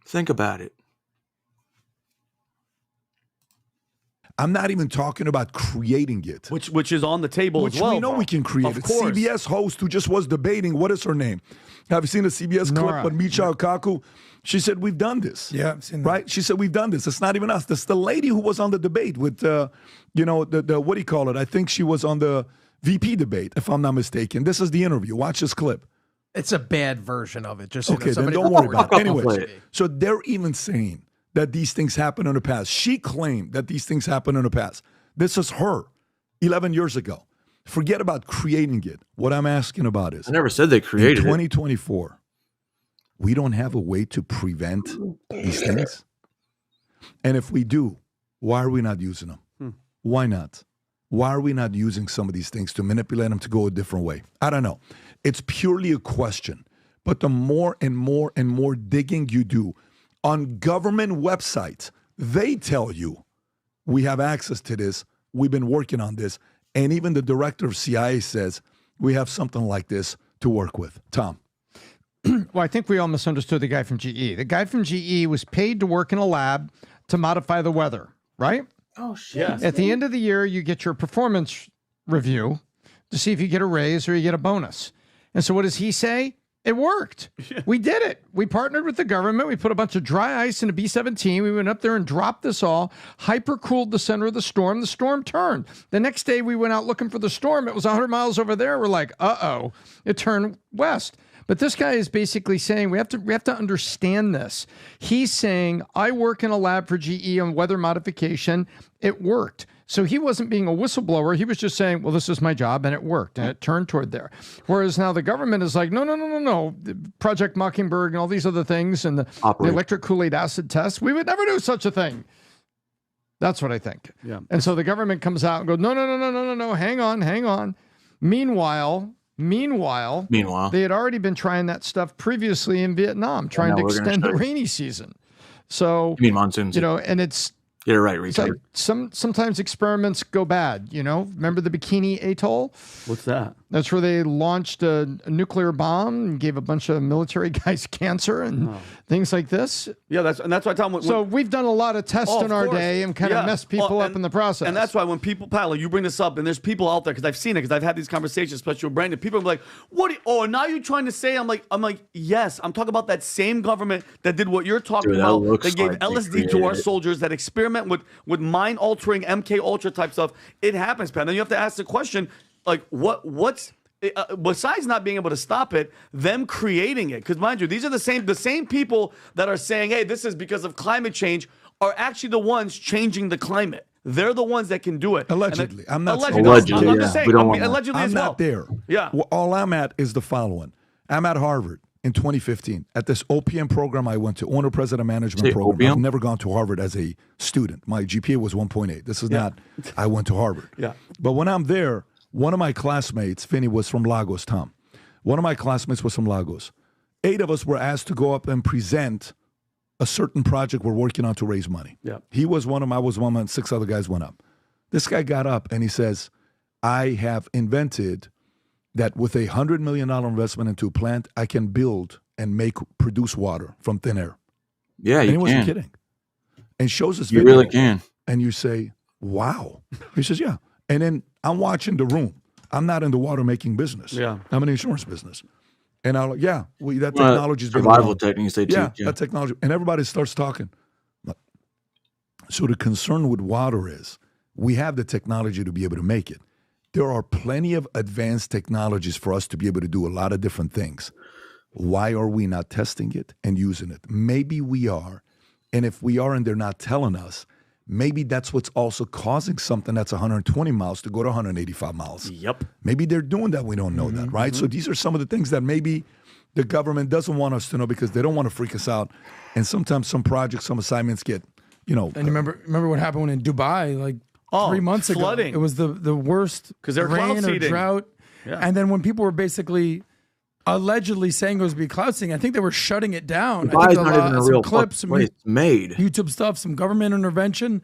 Think about it. I'm not even talking about creating it. Which is on the table Which as well. we know we can create Of it. course. CBS host who just was debating, what is her name? Have you seen the CBS Nora. clip on Michio Kaku? She said, we've done this. Yeah, I've seen that. Right? She said, we've done this. It's not even us. That's the lady who was on the debate with, the what do you call it? I think she was on the VP debate, if I'm not mistaken. This is the interview. Watch this clip. It's a bad version of it. Just so Okay, that then somebody don't worry about it. Anyways, Anyways, so they're even saying that these things happen in the past. She claimed that these things happen in the past. This is her 11 years ago. Forget about creating it. What I'm asking about is, I never said they created in it. 2024, we don't have a way to prevent these things. And if we do, why are we not using them? Why not? Why are we not using some of these things to manipulate them to go a different way? I don't know. It's purely a question. But the more and more and more digging you do on government websites, they tell you, we have access to this. We've been working on this. And even the director of CIA says, we have something like this to work with. Tom. Well, I think we all misunderstood the guy from GE. The guy from GE was paid to work in a lab to modify the weather, right? Oh, shit. At the end of the year, you get your performance review to see if you get a raise or you get a bonus. And so what does he say? It worked. We did it. We partnered with the government. We put a bunch of dry ice in a B-17. We went up there and dropped this all, hyper-cooled the center of the storm. The storm turned. The next day, we went out looking for the storm. It was 100 miles over there. We're like, uh-oh. It turned west. But this guy is basically saying we have to understand this. He's saying, I work in a lab for GE on weather modification. It worked. So he wasn't being a whistleblower. He was just saying, well, this is my job, and it worked, and it turned toward there. Whereas now the government is like, no. Project Mockingbird and all these other things and the electric Kool-Aid acid test, we would never do such a thing. That's what I think. Yeah. And so the government comes out and goes, no, hang on. Meanwhile, they had already been trying that stuff previously in Vietnam, trying to extend the rainy season. So, You mean monsoon season. and it's, Get it right, retard. sometimes experiments go bad, Remember the Bikini Atoll? What's that? That's where they launched a nuclear bomb and gave a bunch of military guys cancer and things like this. Yeah, that's why I tell them. So we've done a lot of tests in our day and kind of messed people up in the process. And that's why when people, Paolo, you bring this up, and there's people out there, because I've seen it, because I've had these conversations, especially with Brandon. People are like, "What? Now you're trying to say?" I'm like, yes, I'm talking about that same government that did what you're talking about. They gave LSD to our soldiers, that experiment with mind-altering MK Ultra type stuff. It happens, Pat. Then you have to ask the question, like, what's besides not being able to stop it, them creating it? Because mind you, these are the same people that are saying, hey, this is because of climate change, are actually the ones changing the climate. They're the ones that can do it. Allegedly. I'm not allegedly. I'm just saying. Allegedly I'm as well. not there. Yeah. Well, all I'm at is the following. I'm at Harvard in 2015 at this OPM program I went to, Owner President Management Program. OPM? I've never gone to Harvard as a student. My GPA was 1.8. This is not, I went to Harvard. Yeah. But when I'm there, one of my classmates, Finney, was from Lagos, Tom. One of my classmates was from Lagos. 8 of us were asked to go up and present a certain project we're working on to raise money. Yeah. He was one of them, I was one of them, and 6 other guys went up. This guy got up and he says, I have invented that with $100 million investment into a plant, I can build and produce water from thin air. Yeah, and you he wasn't can. kidding. And shows us You video. really can. And you say, wow. He says, yeah. And then I'm watching the room. I'm not in the water making business. Yeah. I'm in the insurance business. And I'm like, that technology's been survival around. techniques they teach. Yeah, that technology. And everybody starts talking. So the concern with water is we have the technology to be able to make it. There are plenty of advanced technologies for us to be able to do a lot of different things. Why are we not testing it and using it? Maybe we are. And if we are and they're not telling us, maybe that's what's also causing something that's 120 miles to go to 185 miles. Yep. Maybe they're doing that. We don't know that, right? So these are some of the things that maybe the government doesn't want us to know because they don't want to freak us out. And sometimes some projects, some assignments get, And remember what happened in Dubai, like 3 months flooding. ago? It was the worst 'Cause they're cloud rain or seeding. drought. Yeah. And then when people were basically allegedly saying it was be cloud seeding, I think they were shutting it down. Dubai's I think not even a some real clips, some place. It's made. YouTube stuff, some government intervention.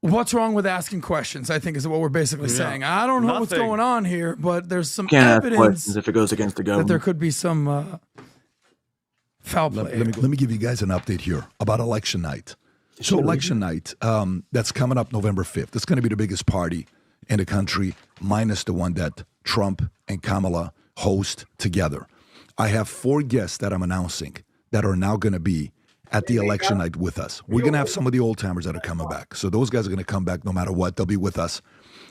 What's wrong with asking questions, I think is what we're basically saying. I don't know what's Nothing. going on here, but there's some Can't ask evidence questions if it goes against the that government. there could be some foul play. Let me give you guys an update here about election night. So election night, that's coming up November 5th. It's going to be the biggest party in the country, minus the one that Trump and Kamala host together. I have 4 guests that I'm announcing that are now going to be at the election night with us. We're going to have some of the old timers that are coming back. So those guys are going to come back no matter what. They'll be with us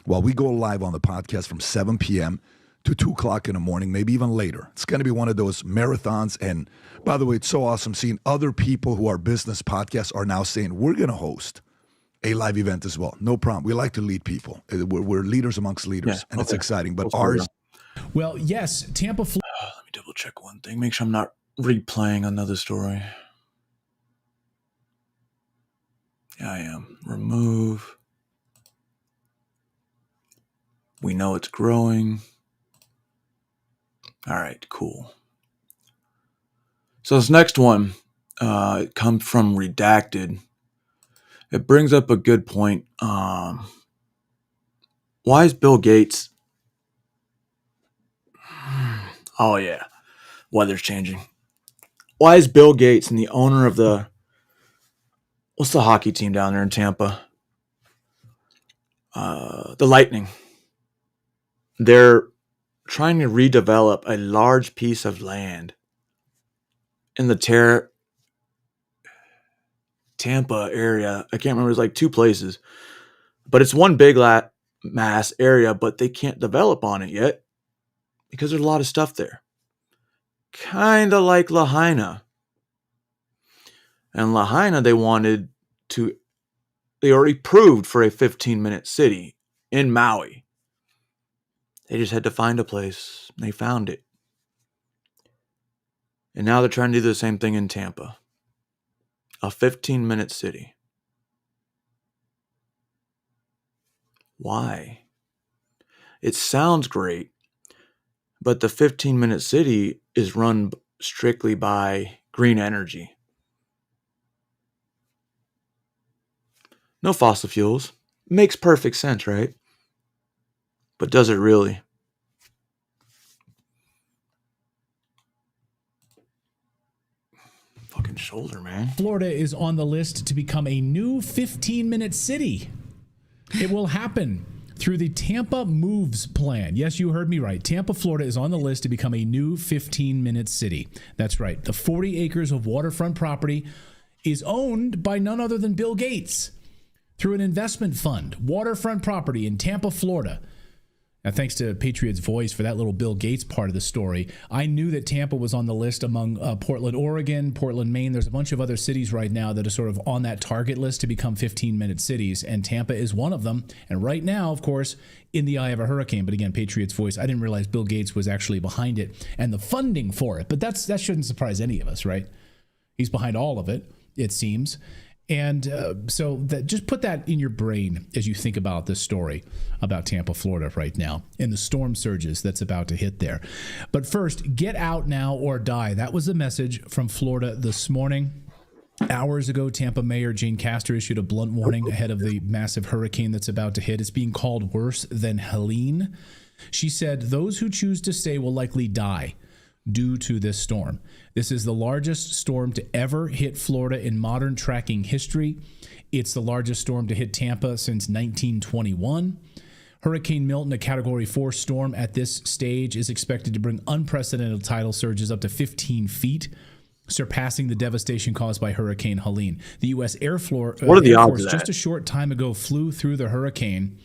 while we go live on the podcast from 7 p.m. to 2 o'clock in the morning, maybe even later. It's going to be one of those marathons. And by the way, it's so awesome seeing other people who are business podcasts are now saying, we're going to host a live event as well. No problem. We like to lead people. We're leaders amongst leaders, and it's exciting. But ours... Well, yes, Tampa, Florida. Let me double check one thing. Make sure I'm not replaying another story. Yeah, I am. Remove. We know it's growing. All right, cool. So this next one, it comes from Redacted. It brings up a good point. Why is Bill Gates... Oh, yeah. Weather's changing. Why is Bill Gates and the owner of the... What's the hockey team down there in Tampa? The Lightning. They're trying to redevelop a large piece of land in the Tampa area. I can't remember. It's like 2 places. But it's one big mass area, but they can't develop on it yet because there's a lot of stuff there. Kind of like Lahaina. And Lahaina, they already proved for a 15-minute city in Maui. They just had to find a place. They found it. And now they're trying to do the same thing in Tampa. A 15-minute city. Why? It sounds great, but the 15-minute city is run strictly by green energy. No fossil fuels. Makes perfect sense, right? But does it really? Fucking shoulder, man. Florida is on the list to become a new 15-minute city. It will happen through the Tampa Moves plan. Yes, you heard me right. Tampa, Florida is on the list to become a new 15-minute city. That's right. The 40 acres of waterfront property is owned by none other than Bill Gates through an investment fund. Waterfront property in Tampa, Florida. Now, thanks to Patriot's Voice for that little Bill Gates part of the story. I knew that Tampa was on the list among Portland, Oregon, Portland, Maine. There's a bunch of other cities right now that are sort of on that target list to become 15-minute cities, and Tampa is one of them. And right now, of course, in the eye of a hurricane. But again, Patriot's Voice, I didn't realize Bill Gates was actually behind it and the funding for it. But that shouldn't surprise any of us, right? He's behind all of it, it seems. And so just put that in your brain as you think about this story about Tampa, Florida right now and the storm surges that's about to hit there. But first, get out now or die. That was the message from Florida this morning. Hours ago, Tampa Mayor Jane Castor issued a blunt warning ahead of the massive hurricane that's about to hit. It's being called worse than Helene. She said those who choose to stay will likely die due to this storm. This is the largest storm to ever hit Florida in modern tracking history. It's the largest storm to hit Tampa since 1921. Hurricane Milton, a Category 4 storm at this stage, is expected to bring unprecedented tidal surges up to 15 feet, surpassing the devastation caused by Hurricane Helene. The U.S. Air Force just a short time ago flew through the hurricane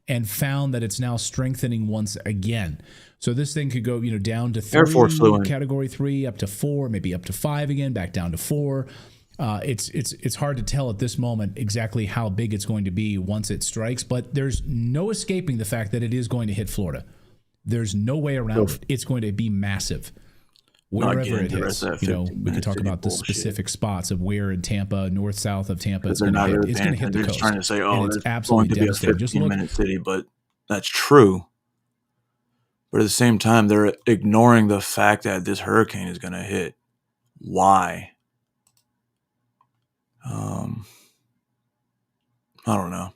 and found that it's now strengthening once again. So this thing could go, down to 3, Category 3, up to 4, maybe up to 5 again, back down to 4. It's hard to tell at this moment exactly how big it's going to be once it strikes, but there's no escaping the fact that it is going to hit Florida. There's no way around it. It's going to be massive. Wherever it hits, we can talk about the specific spots of where in Tampa, north, south of Tampa, it's going to hit. It's going to hit the coast. Trying to say, it's absolutely devastating. Just a 15-minute city, but that's true. But at the same time, they're ignoring the fact that this hurricane is going to hit. Why? I don't know.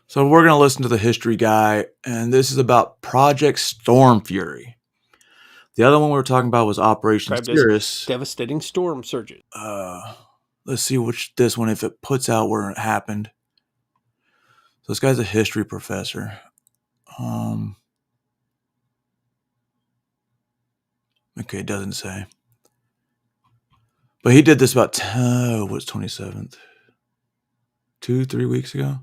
So we're going to listen to the history guy, and this is about Project Storm Fury. The other one we were talking about was Operation Cirrus. Devastating storm surges. Let's see this one, if it puts out where it happened. So this guy's a history professor. Okay, it doesn't say. But he did this about, what's 27th? 2-3 weeks ago?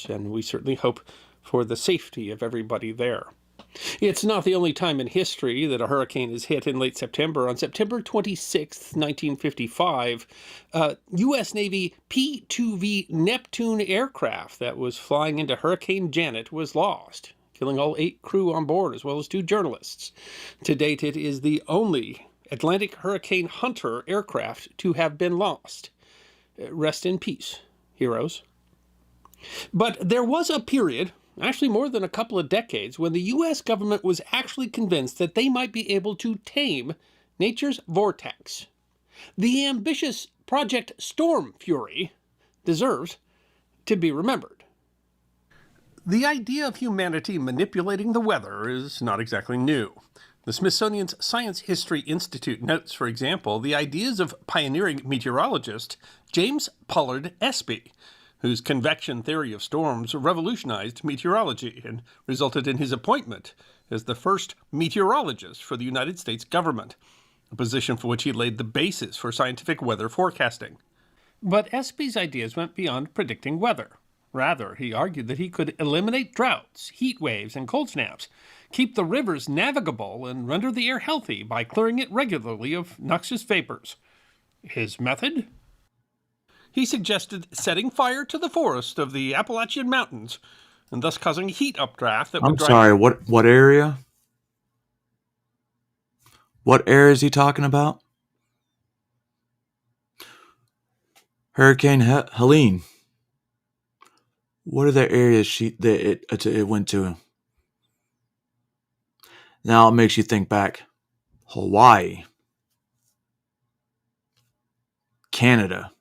And we certainly hope for the safety of everybody there. It's not the only time in history that a hurricane is hit in late September. On September 26, 1955, U.S. Navy P-2V Neptune aircraft that was flying into Hurricane Janet was lost, killing all 8 crew on board as well as 2 journalists. To date, it is the only Atlantic Hurricane Hunter aircraft to have been lost. Rest in peace, heroes. But there was a period, actually more than a couple of decades, when the U.S. government was actually convinced that they might be able to tame nature's vortex. The ambitious Project Storm Fury deserves to be remembered. The idea of humanity manipulating the weather is not exactly new. The Smithsonian's Science History Institute notes, for example, the ideas of pioneering meteorologist James Pollard Espy, whose convection theory of storms revolutionized meteorology and resulted in his appointment as the first meteorologist for the United States government, a position for which he laid the basis for scientific weather forecasting. But Espy's ideas went beyond predicting weather. Rather, he argued that he could eliminate droughts, heat waves, and cold snaps, keep the rivers navigable, and render the air healthy by clearing it regularly of noxious vapors. His method? He suggested setting fire to the forest of the Appalachian Mountains, and thus causing heat updraft that would I'm drive... sorry, what area? What area is he talking about? Hurricane Helene. What are the areas it went to? Now it makes you think back. Hawaii. Canada.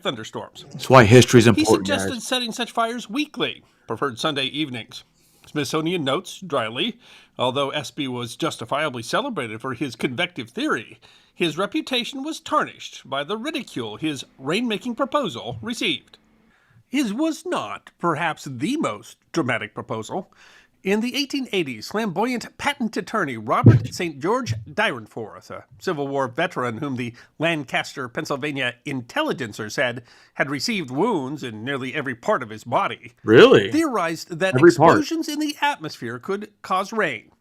Thunderstorms. That's why history's He important, suggested guys. setting such fires weekly, preferred Sunday evenings. Smithsonian notes, dryly, although Espy was justifiably celebrated for his convective theory, his reputation was tarnished by the ridicule his rainmaking proposal received. His was not, perhaps, the most dramatic proposal. In the 1880s, flamboyant patent attorney Robert St. George Dyrenforth, a Civil War veteran whom the Lancaster, Pennsylvania Intelligencer said had received wounds in nearly every part of his body, Really? theorized that Every part. explosions in the atmosphere could cause rain.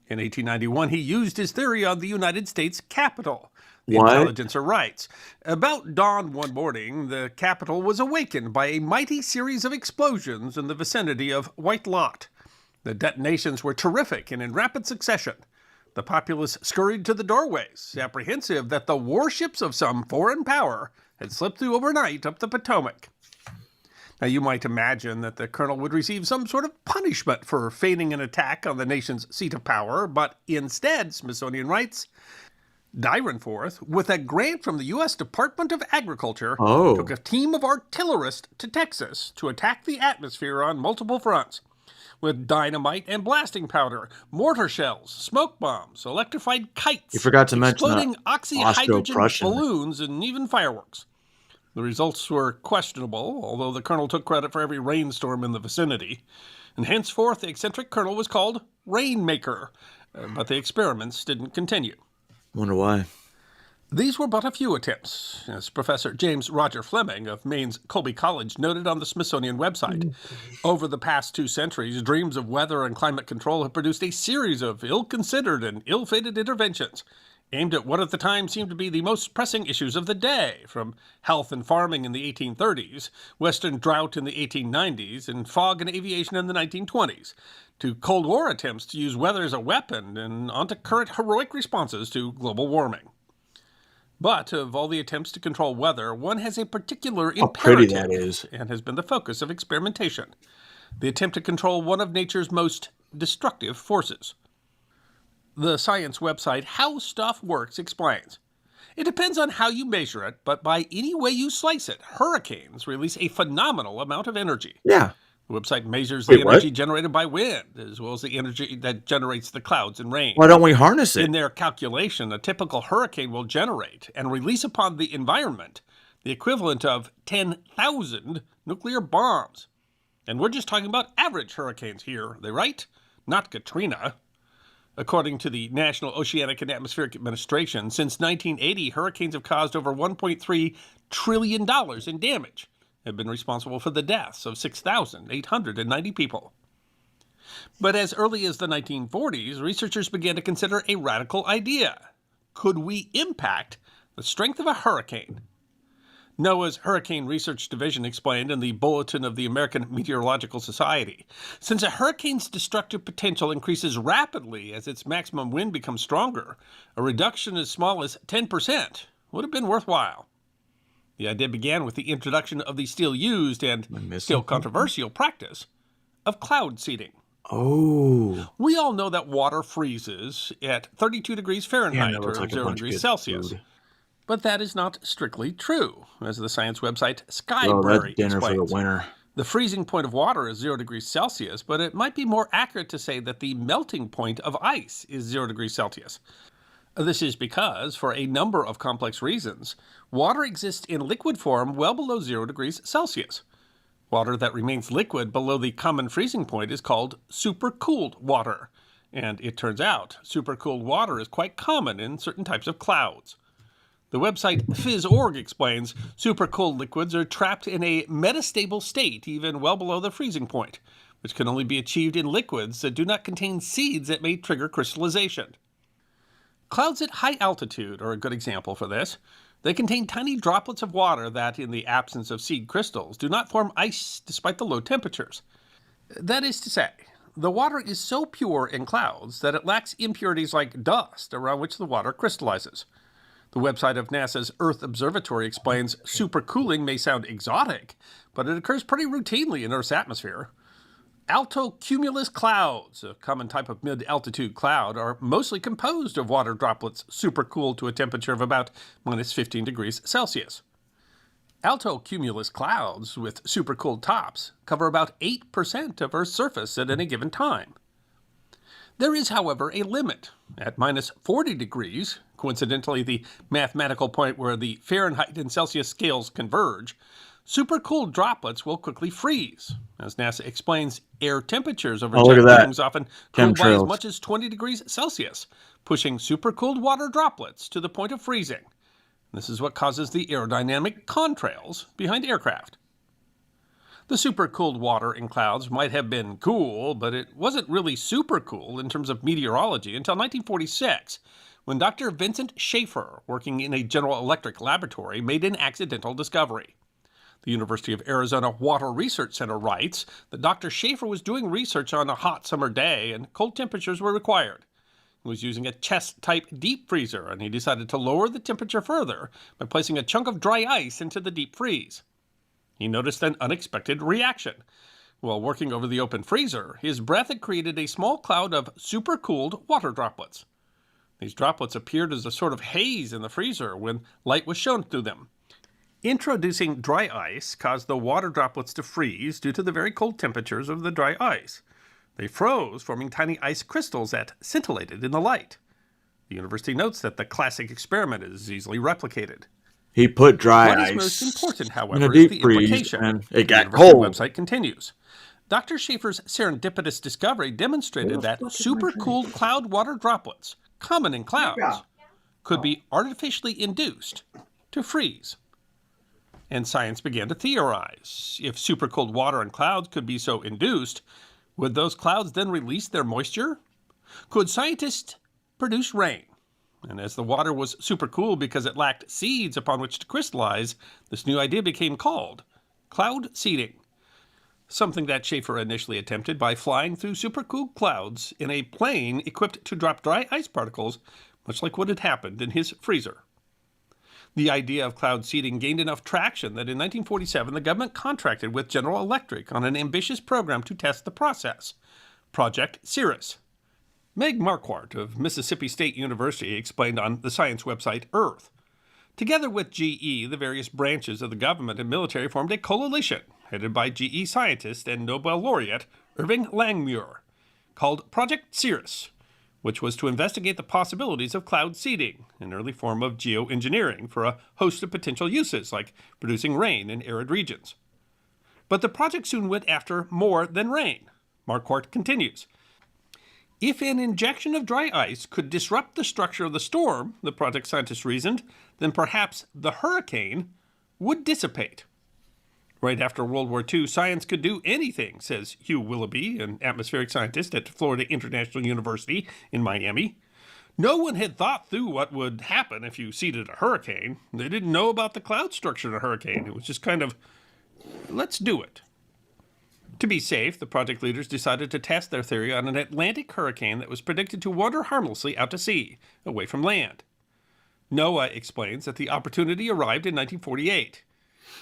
In 1891, he used his theory on the United States Capitol. The What? Intelligencer writes, about dawn one morning, the Capitol was awakened by a mighty series of explosions in the vicinity of White Lot. The detonations were terrific and in rapid succession. The populace scurried to the doorways, apprehensive that the warships of some foreign power had slipped through overnight up the Potomac. Now, you might imagine that the colonel would receive some sort of punishment for feigning an attack on the nation's seat of power, but instead, Smithsonian writes, Dyrenforth, with a grant from the U.S. Department of Agriculture, took a team of artillerists to Texas to attack the atmosphere on multiple fronts. With dynamite and blasting powder, mortar shells, smoke bombs, electrified kites, You forgot to mention exploding oxyhydrogen Austro-Prussian. balloons, and even fireworks. The results were questionable, although the colonel took credit for every rainstorm in the vicinity. And henceforth, the eccentric colonel was called Rainmaker. But the experiments didn't continue. Wonder why. These were but a few attempts, as Professor James Roger Fleming of Maine's Colby College noted on the Smithsonian website. Over the past 2 centuries, dreams of weather and climate control have produced a series of ill-considered and ill-fated interventions aimed at what at the time seemed to be the most pressing issues of the day, from health and farming in the 1830s, western drought in the 1890s, and fog and aviation in the 1920s, to Cold War attempts to use weather as a weapon, and onto current heroic responses to global warming. But of all the attempts to control weather, one has a particular How pretty imperative that is. and has been the focus of experimentation. The attempt to control one of nature's most destructive forces. The science website How Stuff Works explains, It depends on how you measure it, but by any way you slice it, hurricanes release a phenomenal amount of energy. Yeah. The website measures Wait, the energy what? generated by wind, as well as the energy that generates the clouds and rain. Why don't we harness it? In their calculation, a typical hurricane will generate and release upon the environment the equivalent of 10,000 nuclear bombs. And we're just talking about average hurricanes here, are they right? Not Katrina. According to the National Oceanic and Atmospheric Administration, since 1980, hurricanes have caused over $1.3 trillion in damage, have been responsible for the deaths of 6,890 people. But as early as the 1940s, researchers began to consider a radical idea. Could we impact the strength of a hurricane? NOAA's Hurricane Research Division explained in the Bulletin of the American Meteorological Society, since a hurricane's destructive potential increases rapidly as its maximum wind becomes stronger, a reduction as small as 10% would have been worthwhile. The idea began with the introduction of the still used and still controversial practice of cloud seeding. Oh. We all know that water freezes at 32 degrees Fahrenheit or 0 degrees Celsius. Food. But that is not strictly true, as the science website Oh, Skybrary that's dinner explains. for the winter. The freezing point of water is 0 degrees Celsius, but it might be more accurate to say that the melting point of ice is 0 degrees Celsius. This is because, for a number of complex reasons, water exists in liquid form well below 0 degrees Celsius. Water that remains liquid below the common freezing point is called supercooled water. And it turns out, supercooled water is quite common in certain types of clouds. The website Phys.org explains supercooled liquids are trapped in a metastable state even well below the freezing point, which can only be achieved in liquids that do not contain seeds that may trigger crystallization. Clouds at high altitude are a good example for this. They contain tiny droplets of water that, in the absence of seed crystals, do not form ice despite the low temperatures. That is to say, the water is so pure in clouds that it lacks impurities like dust around which the water crystallizes. The website of NASA's Earth Observatory explains supercooling may sound exotic, but it occurs pretty routinely in Earth's atmosphere. Altocumulus clouds, a common type of mid-altitude cloud, are mostly composed of water droplets supercooled to a temperature of about minus 15 degrees Celsius. Altocumulus clouds with supercooled tops cover about 8% of Earth's surface at any given time. There is, however, a limit. At minus 40 degrees, coincidentally the mathematical point where the Fahrenheit and Celsius scales converge, supercooled droplets will quickly freeze. As NASA explains, air temperatures over jet rings often cool by as much as 20 degrees Celsius, pushing supercooled water droplets to the point of freezing. This is what causes the aerodynamic contrails behind aircraft. The supercooled water in clouds might have been cool, but it wasn't really super cool in terms of meteorology until 1946, when Dr. Vincent Schaefer, working in a General Electric laboratory, made an accidental discovery. The University of Arizona Water Research Center writes that Dr. Schaefer was doing research on a hot summer day and cold temperatures were required. He was using a chest-type deep freezer, and he decided to lower the temperature further by placing a chunk of dry ice into the deep freeze. He noticed an unexpected reaction. While working over the open freezer, his breath had created a small cloud of supercooled water droplets. These droplets appeared as a sort of haze in the freezer when light was shown through them. Introducing dry ice caused the water droplets to freeze due to the very cold temperatures of the dry ice. They froze, forming tiny ice crystals that scintillated in the light. The university notes that the classic experiment is easily replicated. He put dry What ice is most important, in however, a is deep the freeze, implication. and it got the university cold. website continues. Dr. Schaefer's serendipitous discovery demonstrated that supercooled cloud water droplets, common in clouds, could be artificially induced to freeze. And science began to theorize. If supercooled water in clouds could be so induced, would those clouds then release their moisture? Could scientists produce rain? And as the water was supercooled because it lacked seeds upon which to crystallize, this new idea became called cloud seeding. Something that Schaefer initially attempted by flying through supercooled clouds in a plane equipped to drop dry ice particles, much like what had happened in his freezer. The idea of cloud seeding gained enough traction that in 1947 the government contracted with General Electric on an ambitious program to test the process, Project Cirrus. Meg Marquardt of Mississippi State University explained on the science website Earth. Together with GE, the various branches of the government and military formed a coalition headed by GE scientist and Nobel laureate Irving Langmuir, called Project Cirrus, which was to investigate the possibilities of cloud seeding, an early form of geoengineering for a host of potential uses like producing rain in arid regions. But the project soon went after more than rain. Marquardt continues. If an injection of dry ice could disrupt the structure of the storm, the project scientists reasoned, then perhaps the hurricane would dissipate. Right after World War II, science could do anything, says Hugh Willoughby, an atmospheric scientist at Florida International University in Miami. No one had thought through what would happen if you seeded a hurricane. They didn't know about the cloud structure in a hurricane. It was just kind of, let's do it. To be safe, the project leaders decided to test their theory on an Atlantic hurricane that was predicted to wander harmlessly out to sea, away from land. NOAA explains that the opportunity arrived in 1948.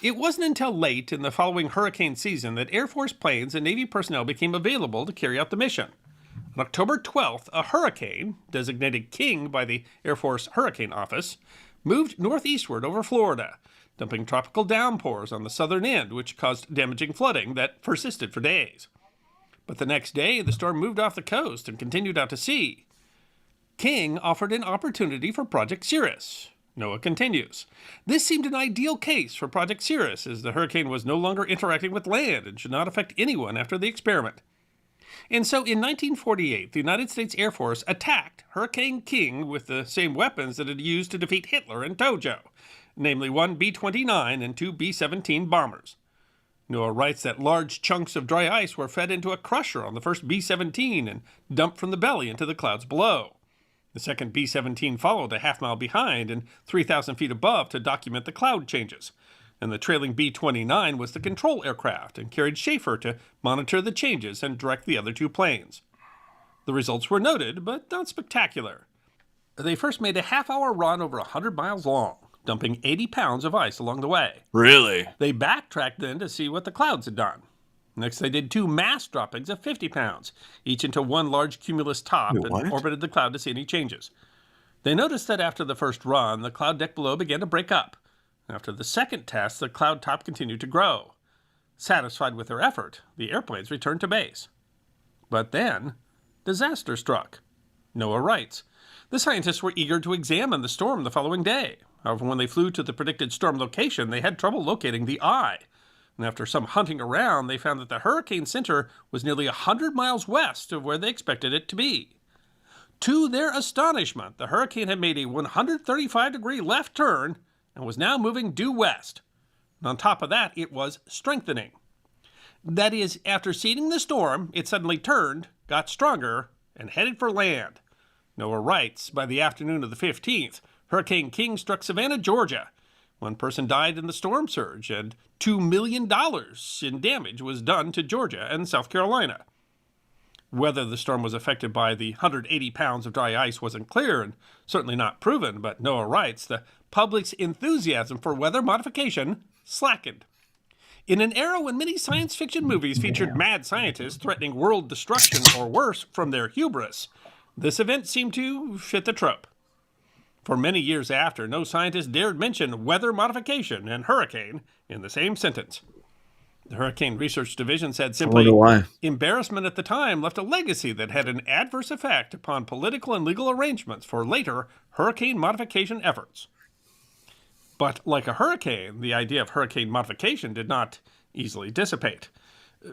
It wasn't until late in the following hurricane season that Air Force planes and Navy personnel became available to carry out the mission. On October 12th, a hurricane, designated King by the Air Force Hurricane Office, moved northeastward over Florida, dumping tropical downpours on the southern end, which caused damaging flooding that persisted for days. But the next day, the storm moved off the coast and continued out to sea. King offered an opportunity for Project Cirrus. NOAA continues. This seemed an ideal case for Project Cirrus, as the hurricane was no longer interacting with land and should not affect anyone after the experiment. And so in 1948, the United States Air Force attacked Hurricane King with the same weapons that it used to defeat Hitler and Tojo, namely one B-29 and two B-17 bombers. NOAA writes that large chunks of dry ice were fed into a crusher on the first B-17 and dumped from the belly into the clouds below. The second B-17 followed a half-mile behind and 3,000 feet above to document the cloud changes. And the trailing B-29 was the control aircraft and carried Schaefer to monitor the changes and direct the other two planes. The results were noted, but not spectacular. They first made a half-hour run over 100 miles long, dumping 80 pounds of ice along the way. Really? They backtracked then to see what the clouds had done. Next, they did two mass droppings of 50 pounds, each into one large cumulus top, and orbited the cloud to see any changes. They noticed that after the first run, the cloud deck below began to break up. After the second test, the cloud top continued to grow. Satisfied with their effort, the airplanes returned to base. But then, disaster struck. NOAA writes, the scientists were eager to examine the storm the following day. However, when they flew to the predicted storm location, they had trouble locating the eye. And after some hunting around, they found that the hurricane center was nearly 100 miles west of where they expected it to be. To their astonishment, the hurricane had made a 135-degree left turn and was now moving due west. And on top of that, it was strengthening. That is, after seeding the storm, it suddenly turned, got stronger, and headed for land. NOAA writes, by the afternoon of the 15th, Hurricane King struck Savannah, Georgia. One person died in the storm surge, and $2 million in damage was done to Georgia and South Carolina. Whether the storm was affected by the 180 pounds of dry ice wasn't clear and certainly not proven, but NOAA writes the public's enthusiasm for weather modification slackened. In an era when many science fiction movies featured mad scientists threatening world destruction or worse from their hubris, this event seemed to fit the trope. For many years after, no scientist dared mention weather modification and hurricane in the same sentence. The Hurricane Research Division said simply, embarrassment at the time left a legacy that had an adverse effect upon political and legal arrangements for later hurricane modification efforts. But like a hurricane, the idea of hurricane modification did not easily dissipate.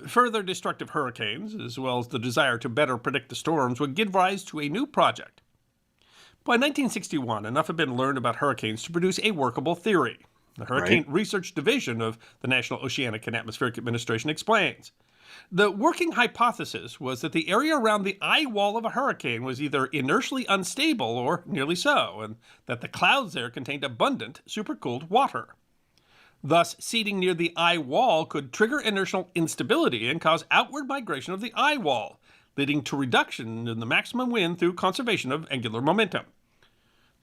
Further destructive hurricanes, as well as the desire to better predict the storms, would give rise to a new project. By 1961, enough had been learned about hurricanes to produce a workable theory. The Hurricane Research Division of the National Oceanic and Atmospheric Administration explains. The working hypothesis was that the area around the eye wall of a hurricane was either inertially unstable or nearly so, and that the clouds there contained abundant supercooled water. Thus, seeding near the eye wall could trigger inertial instability and cause outward migration of the eye wall, leading to reduction in the maximum wind through conservation of angular momentum.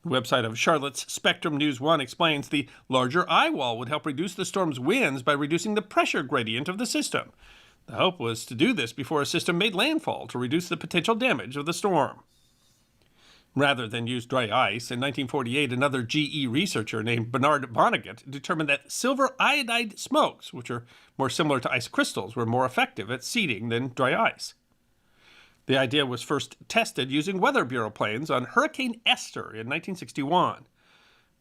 The website of Charlotte's Spectrum News 1 explains the larger eye wall would help reduce the storm's winds by reducing the pressure gradient of the system. The hope was to do this before a system made landfall to reduce the potential damage of the storm. Rather than use dry ice, in 1948, another GE researcher named Bernard Vonnegut determined that silver iodide smokes, which are more similar to ice crystals, were more effective at seeding than dry ice. The idea was first tested using Weather Bureau planes on Hurricane Esther in 1961.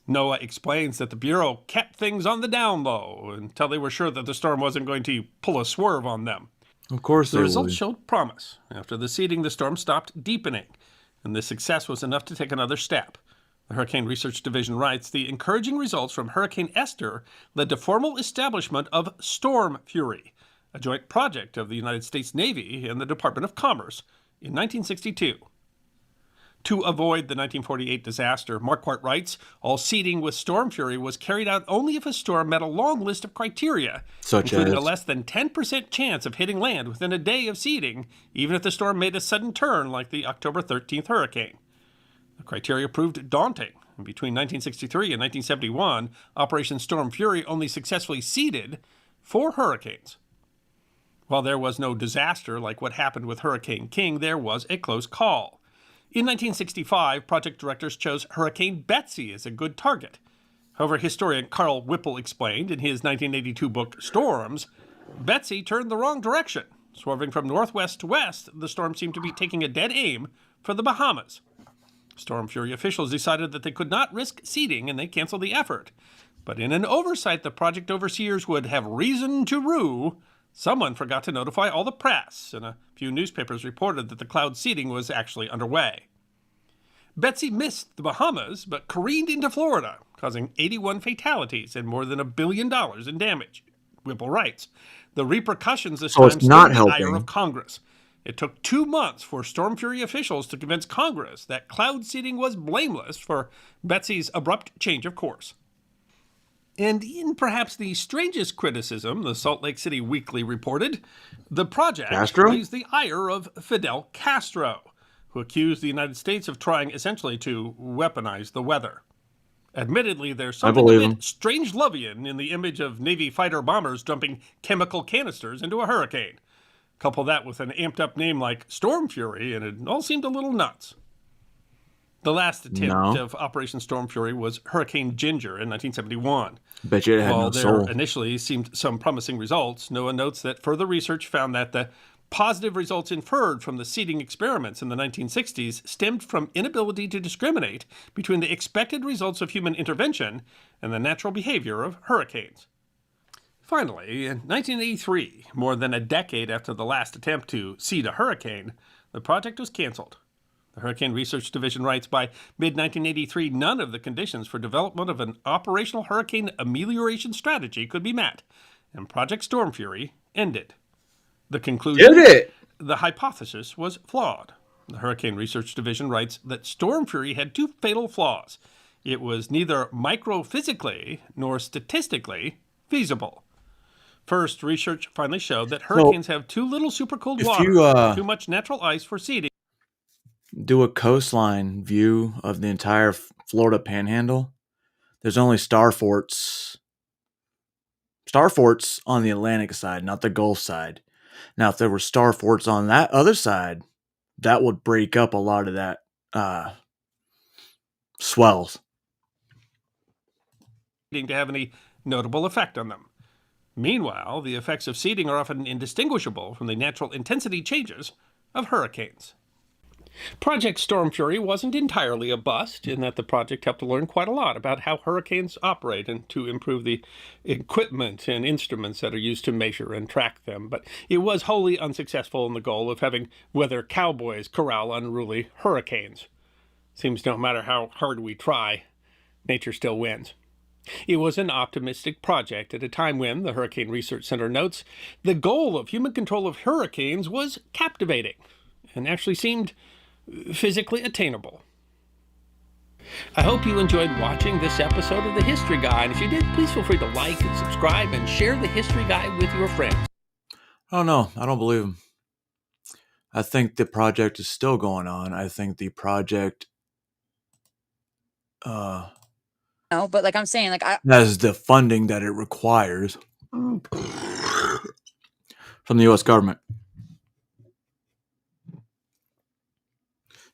NOAA explains that the Bureau kept things on the down low until they were sure that the storm wasn't going to pull a swerve on them. Of course The they results would. showed promise. After the seeding, the storm stopped deepening, and this success was enough to take another step. The Hurricane Research Division writes, the encouraging results from Hurricane Esther led to formal establishment of Storm Fury, a joint project of the United States Navy and the Department of Commerce in 1962. To avoid the 1948 disaster, Marquardt writes, all seeding with Storm Fury was carried out only if a storm met a long list of criteria, Such including as? a less than 10% chance of hitting land within a day of seeding, even if the storm made a sudden turn like the October 13th hurricane. The criteria proved daunting. And between 1963 and 1971, Operation Storm Fury only successfully seeded 4 hurricanes. While there was no disaster like what happened with Hurricane King, there was a close call. In 1965, project directors chose Hurricane Betsy as a good target. However, historian Carl Whipple explained in his 1982 book, Storms, Betsy turned the wrong direction. Swerving from northwest to west, the storm seemed to be taking a dead aim for the Bahamas. Storm Fury officials decided that they could not risk seeding, and they canceled the effort. But in an oversight the project overseers would have reason to rue, someone forgot to notify all the press, and a few newspapers reported that the cloud seeding was actually underway. Betsy missed the Bahamas, but careened into Florida, causing 81 fatalities and more than $1 billion in damage. Whipple writes, the repercussions this So time it's not stirred the ire helping. of Congress. It took 2 months for Storm Fury officials to convince Congress that cloud seeding was blameless for Betsy's abrupt change of course. And in perhaps the strangest criticism, the Salt Lake City Weekly reported, the project Castro? raised the ire of Fidel Castro, who accused the United States of trying essentially to weaponize the weather. Admittedly, there's something a believe bit him. Strange-Lovian in the image of Navy fighter bombers dumping chemical canisters into a hurricane. Couple that with an amped-up name like Storm Fury, and it all seemed a little nuts. The last attempt No. of Operation Storm Fury was Hurricane Ginger in 1971. Bet you it had While no there soul. initially seemed some promising results, NOAA notes that further research found that the positive results inferred from the seeding experiments in the 1960s stemmed from inability to discriminate between the expected results of human intervention and the natural behavior of hurricanes. Finally, in 1983, more than a decade after the last attempt to seed a hurricane, the project was canceled. The Hurricane Research Division writes, by mid-1983, none of the conditions for development of an operational hurricane amelioration strategy could be met, and Project Storm Fury ended. The conclusion? Did it? The hypothesis was flawed. The Hurricane Research Division writes that Storm Fury had 2 fatal flaws. It was neither microphysically nor statistically feasible. First, research finally showed that hurricanes have too little supercooled if water, you, and too much natural ice for seeding. Do a coastline view of the entire Florida Panhandle. There's only star forts on the Atlantic side, not the Gulf side. Now, if there were star forts on that other side, that would break up a lot of that swells. To have any notable effect on them. Meanwhile, the effects of seeding are often indistinguishable from the natural intensity changes of hurricanes. Project Storm Fury wasn't entirely a bust, in that the project helped to learn quite a lot about how hurricanes operate and to improve the equipment and instruments that are used to measure and track them. But it was wholly unsuccessful in the goal of having weather cowboys corral unruly hurricanes. Seems no matter how hard we try, nature still wins. It was an optimistic project at a time when, the Hurricane Research Center notes, the goal of human control of hurricanes was captivating and actually seemed physically attainable. I hope you enjoyed watching this episode of The History Guy, and if you did, please feel free to like and subscribe and share The History Guy with your friends. Oh no, I don't believe him. I think the project is still going on. I think the project No, but like I'm saying, like has the funding that it requires from the U.S. government.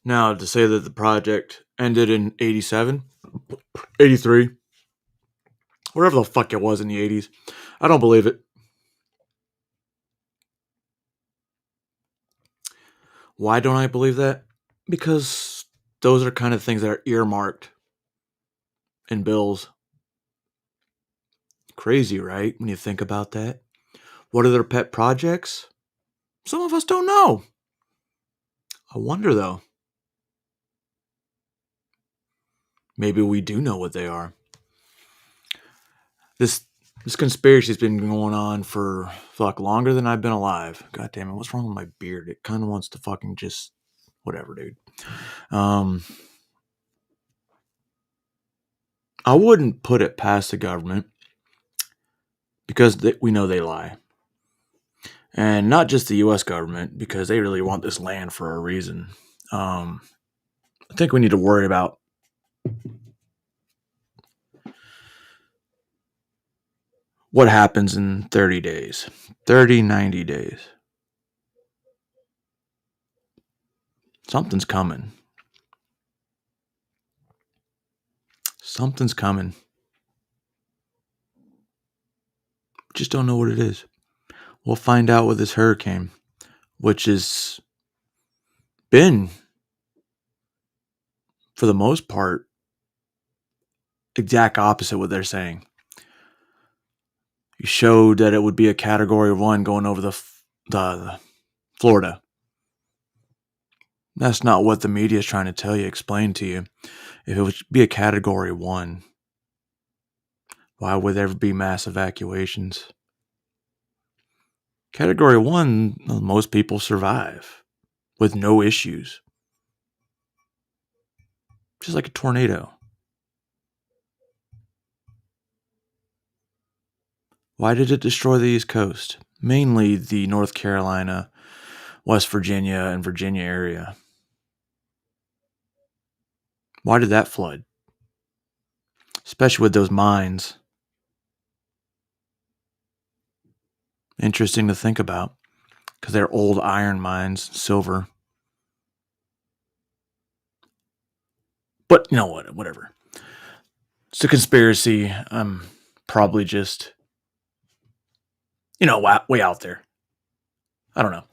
Now, to say that the project ended in 87, 83, whatever the fuck it was in the 80s, I don't believe it. Why don't I believe that? Because those are kind of things that are earmarked in bills. Crazy, right? When you think about that. What are their pet projects? Some of us don't know. I wonder, though. Maybe we do know what they are. This conspiracy's been going on for longer than I've been alive. God damn it, what's wrong with my beard? It kind of wants to fucking just whatever, dude. I wouldn't put it past the government because we know they lie. And not just the U.S. government, because they really want this land for a reason. I think we need to worry about what happens in 30 days, 90 days. Something's coming. Something's coming. Just don't know what it is. We'll find out with this hurricane, which has been, for the most part, exact opposite what they're saying. You showed that it would be a Category 1 going over the Florida. That's not what the media is trying to tell you, explain to you. If it would be a Category 1, why would there be mass evacuations? Category 1, most people survive with no issues. Just like a tornado. Why did it destroy the East Coast? Mainly the North Carolina, West Virginia, and Virginia area. Why did that flood? Especially with those mines. Interesting to think about. Because they're old iron mines, silver. But, you know what, whatever. It's a conspiracy. I'm probably just, way out there. I don't know.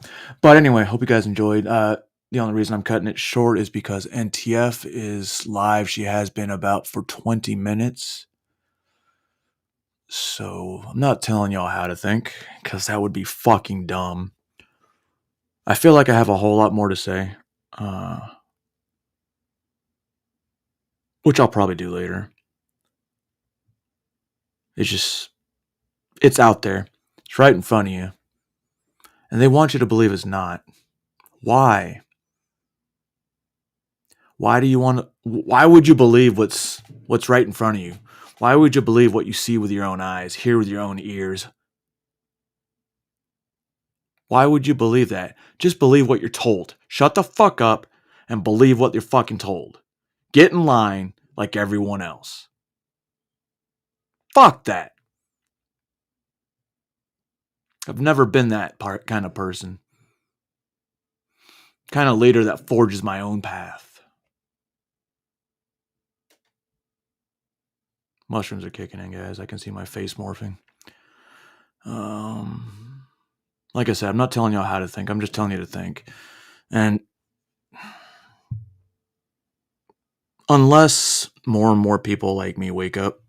But anyway, hope you guys enjoyed. The only reason I'm cutting it short is because NTF is live. She has been about for 20 minutes. So I'm not telling y'all how to think, because that would be fucking dumb. I feel like I have a whole lot more to say. Which I'll probably do later. It's out there. It's right in front of you. And they want you to believe it's not. Why? Why would you believe what's right in front of you? Why would you believe what you see with your own eyes, hear with your own ears? Why would you believe that? Just believe what you're told. Shut the fuck up and believe what you're fucking told. Get in line like everyone else. Fuck that. I've never been that kind of person. Kind of leader that forges my own path. Mushrooms are kicking in, guys. I can see my face morphing. Like I said, I'm not telling y'all how to think. I'm just telling you to think. And unless more and more people like me wake up,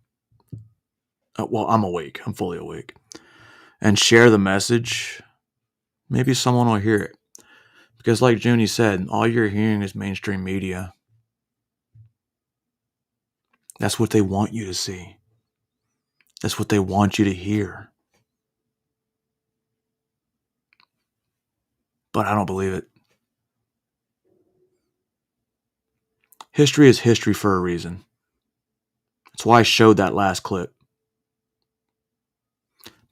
well, I'm awake. I'm fully awake. And share the message, maybe someone will hear it. Because like Junie said, all you're hearing is mainstream media. That's what they want you to see. That's what they want you to hear. But I don't believe it. History is history for a reason. That's why I showed that last clip.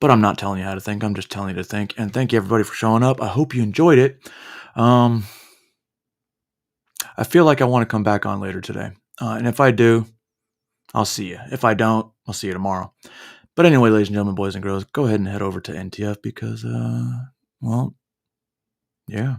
But I'm not telling you how to think. I'm just telling you to think. And thank you everybody for showing up. I hope you enjoyed it. I feel like I want to come back on later today. And if I do, I'll see you. If I don't, I'll see you tomorrow. But anyway, ladies and gentlemen, boys and girls, go ahead and head over to NTF because, well, yeah.